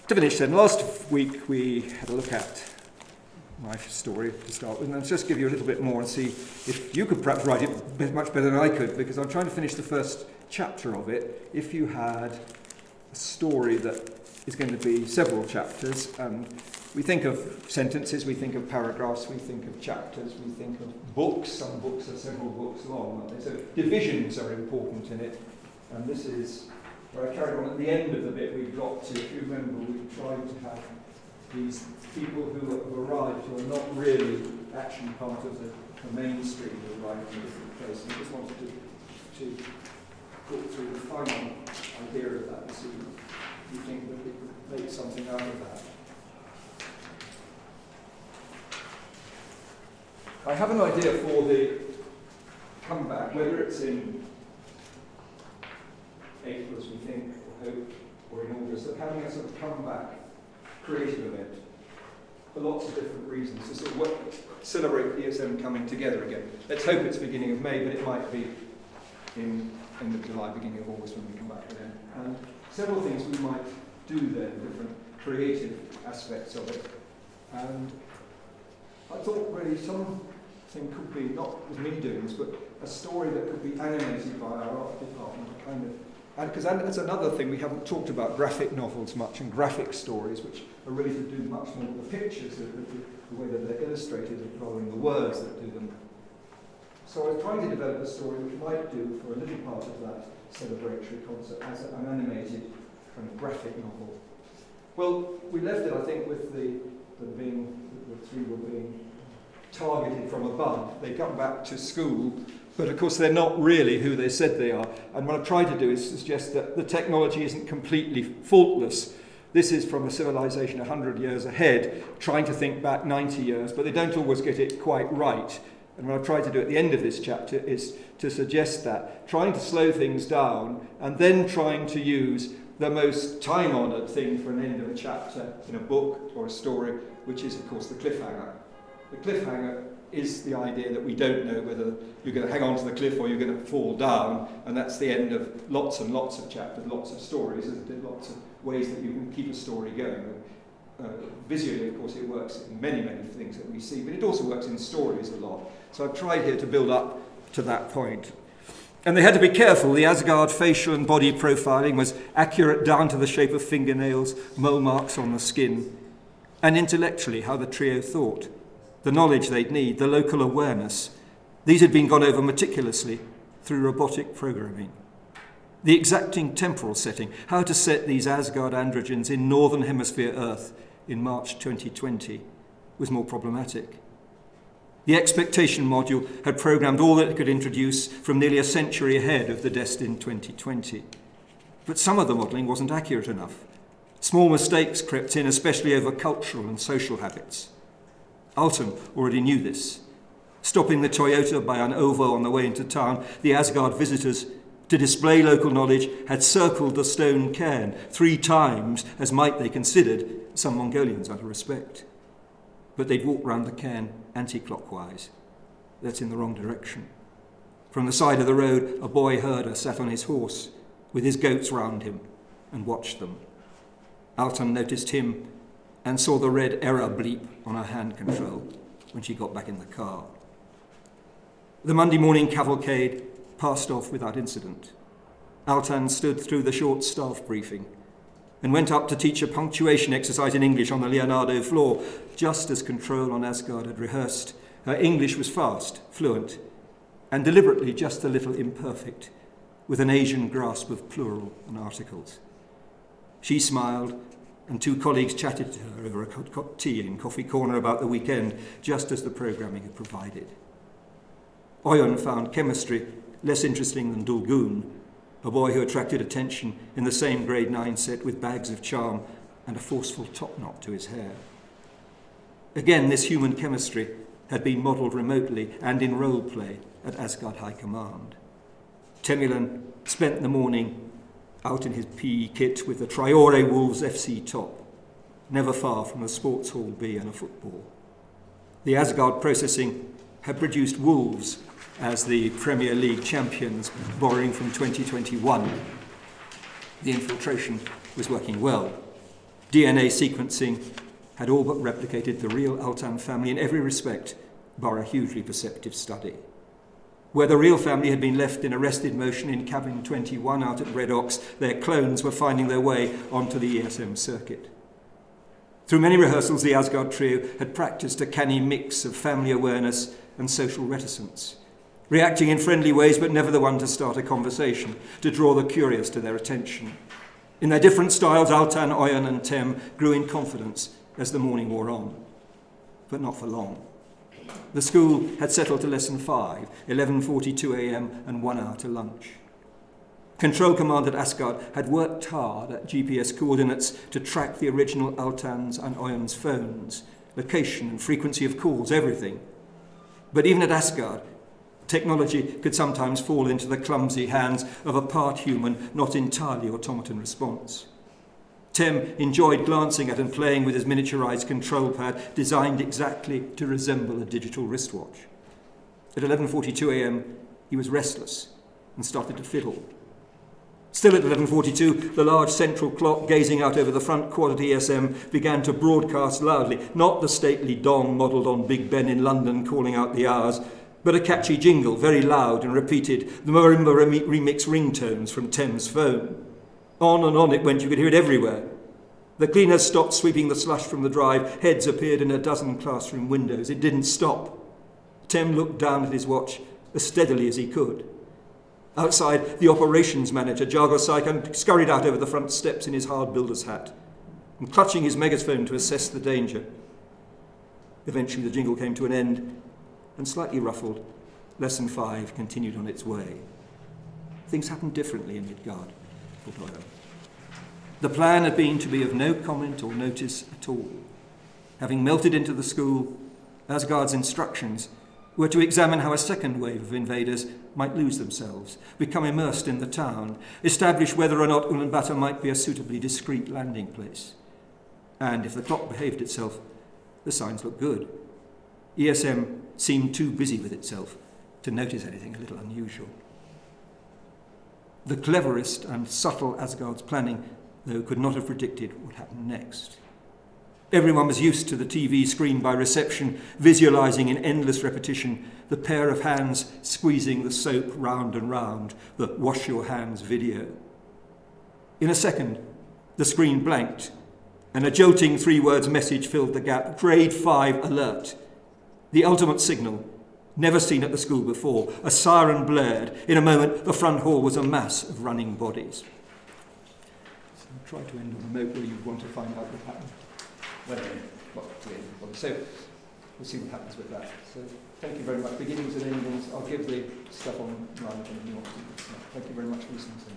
To finish then, last week we had a look at my story to start with, and I'll just give you a little bit more and see if you could perhaps write it much better than I could, because I'm trying to finish the first chapter of it. If you had a story that is going to be several chapters, and we think of sentences, we think of paragraphs, we think of chapters, we think of books. Some books are several books long, aren't they? So divisions are important in it, and this is where I carried on at the end of the bit we got to. If you remember, we tried to have these people who have arrived who are not really actually part of the mainstream who arrived in a different place. And I just wanted to talk through the final idea of that and see if you think that we could make something out of that. I have an idea for the comeback, whether it's in April, as we think, or hope, or in August, of having a sort of comeback creative event for lots of different reasons to sort of celebrate ESM coming together again. Let's hope it's beginning of May, but it might be in end of July, beginning of August when we come back again. And several things we might do there, different creative aspects of it. And I thought really something could be, not with me doing this, but a story that could be animated by our art department, because that's another thing we haven't talked about, graphic novels much, and graphic stories, which are really to do much more with the pictures, the way that they're illustrated, rather than the words that do them. So I was trying to develop a story which might do for a little part of that celebratory concept as an animated kind of graphic novel. Well, we left it, I think, with the three were being targeted from above. They come back to school, but of course they're not really who they said they are. And what I've tried to do is suggest that the technology isn't completely faultless. This is from a civilization 100 years ahead, trying to think back 90 years, but they don't always get it quite right. And what I've tried to do at the end of this chapter is to suggest that, trying to slow things down, and then trying to use the most time-honoured thing for an end of a chapter in a book or a story, which is, of course, the cliffhanger. The cliffhanger is the idea that we don't know whether you're going to hang on to the cliff or you're going to fall down, and that's the end of lots and lots of chapters, lots of stories, isn't it? Lots of ways that you can keep a story going. Visually, of course, it works in many, many things that we see, but it also works in stories a lot. So I've tried here to build up to that point. And they had to be careful. The Asgard facial and body profiling was accurate down to the shape of fingernails, mole marks on the skin, and intellectually how the trio thought, the knowledge they'd need, the local awareness. These had been gone over meticulously through robotic programming. The exacting temporal setting, how to set these Asgard androgens in Northern Hemisphere Earth in March 2020, was more problematic. The expectation module had programmed all that it could introduce from nearly a century ahead of the destined 2020. But some of the modelling wasn't accurate enough. Small mistakes crept in, especially over cultural and social habits. Alton already knew this. Stopping the Toyota by an OVO on the way into town, the Asgard visitors, to display local knowledge, had circled the stone cairn 3 times, as might they considered some Mongolians out of respect. But they'd walked round the cairn anti-clockwise. That's in the wrong direction. From the side of the road, a boy herder sat on his horse with his goats round him and watched them. Alton noticed him and saw the red error bleep on her hand control when she got back in the car. The Monday morning cavalcade passed off without incident. Altan stood through the short staff briefing and went up to teach a punctuation exercise in English on the Leonardo floor, just as Control on Asgard had rehearsed. Her English was fast, fluent, and deliberately just a little imperfect, with an Asian grasp of plural and articles. She smiled, and two colleagues chatted to her over a cup of tea in Coffee Corner about the weekend, just as the programming had provided. Oyon found chemistry less interesting than Dulgun, a boy who attracted attention in the same grade 9 set with bags of charm and a forceful top knot to his hair. Again, this human chemistry had been modelled remotely and in role play at Asgard High Command. Temulan spent the morning out in his PE kit with the Traore Wolves FC top, never far from a sports hall B and a football. The Asgard processing had produced Wolves as the Premier League champions, borrowing from 2021. The infiltration was working well. DNA sequencing had all but replicated the real Altan family in every respect, bar a hugely perceptive study. Where the real family had been left in arrested motion in cabin 21 out at Red Ox, their clones were finding their way onto the ESM circuit. Through many rehearsals, the Asgard trio had practiced a canny mix of family awareness and social reticence, reacting in friendly ways but never the one to start a conversation, to draw the curious to their attention. In their different styles, Altan, Oyon and Tem grew in confidence as the morning wore on, but not for long. The school had settled to lesson 5, 11:42 a.m. and 1 hour to lunch. Control Command at Asgard had worked hard at GPS coordinates to track the original Altan's and Oyon's phones, location and frequency of calls, everything. But even at Asgard, technology could sometimes fall into the clumsy hands of a part human, not entirely automaton response. Tem enjoyed glancing at and playing with his miniaturized control pad, designed exactly to resemble a digital wristwatch. At 11:42 a.m., he was restless and started to fiddle. Still at 11:42, the large central clock gazing out over the front quad at ESM began to broadcast loudly, not the stately dong modelled on Big Ben in London calling out the hours, but a catchy jingle, very loud, and repeated the marimba remix ringtones from Tem's phone. On and on it went, you could hear it everywhere. The cleaners stopped sweeping the slush from the drive. Heads appeared in a dozen classroom windows. It didn't stop. Tem looked down at his watch as steadily as he could. Outside, the operations manager, Jargo Saikan, scurried out over the front steps in his hard builder's hat and clutching his megaphone to assess the danger. Eventually, the jingle came to an end, and slightly ruffled, lesson 5 continued on its way. Things happened differently in Midgard. The plan had been to be of no comment or notice at all. Having melted into the school, Asgard's instructions were to examine how a second wave of invaders might lose themselves, become immersed in the town, establish whether or not Ulaanbaatar might be a suitably discreet landing place. And if the clock behaved itself, the signs looked good. ESM seemed too busy with itself to notice anything a little unusual. The cleverest and subtle Asgard's planning, though, could not have predicted what happened next. Everyone was used to the TV screen by reception, visualizing in endless repetition the pair of hands squeezing the soap round and round, the wash your hands video. In a second, the screen blanked, and a jolting 3-word message filled the gap. Grade 5 alert. The ultimate signal, never seen at the school before. A siren blared. In a moment, the front hall was a mass of running bodies. So I'll try to end on a note where you want to find out the pattern. So we'll see what happens with that. So thank you very much. Beginnings and endings. I'll give the stuff online if anyone wants to. Thank you very much for listening to me.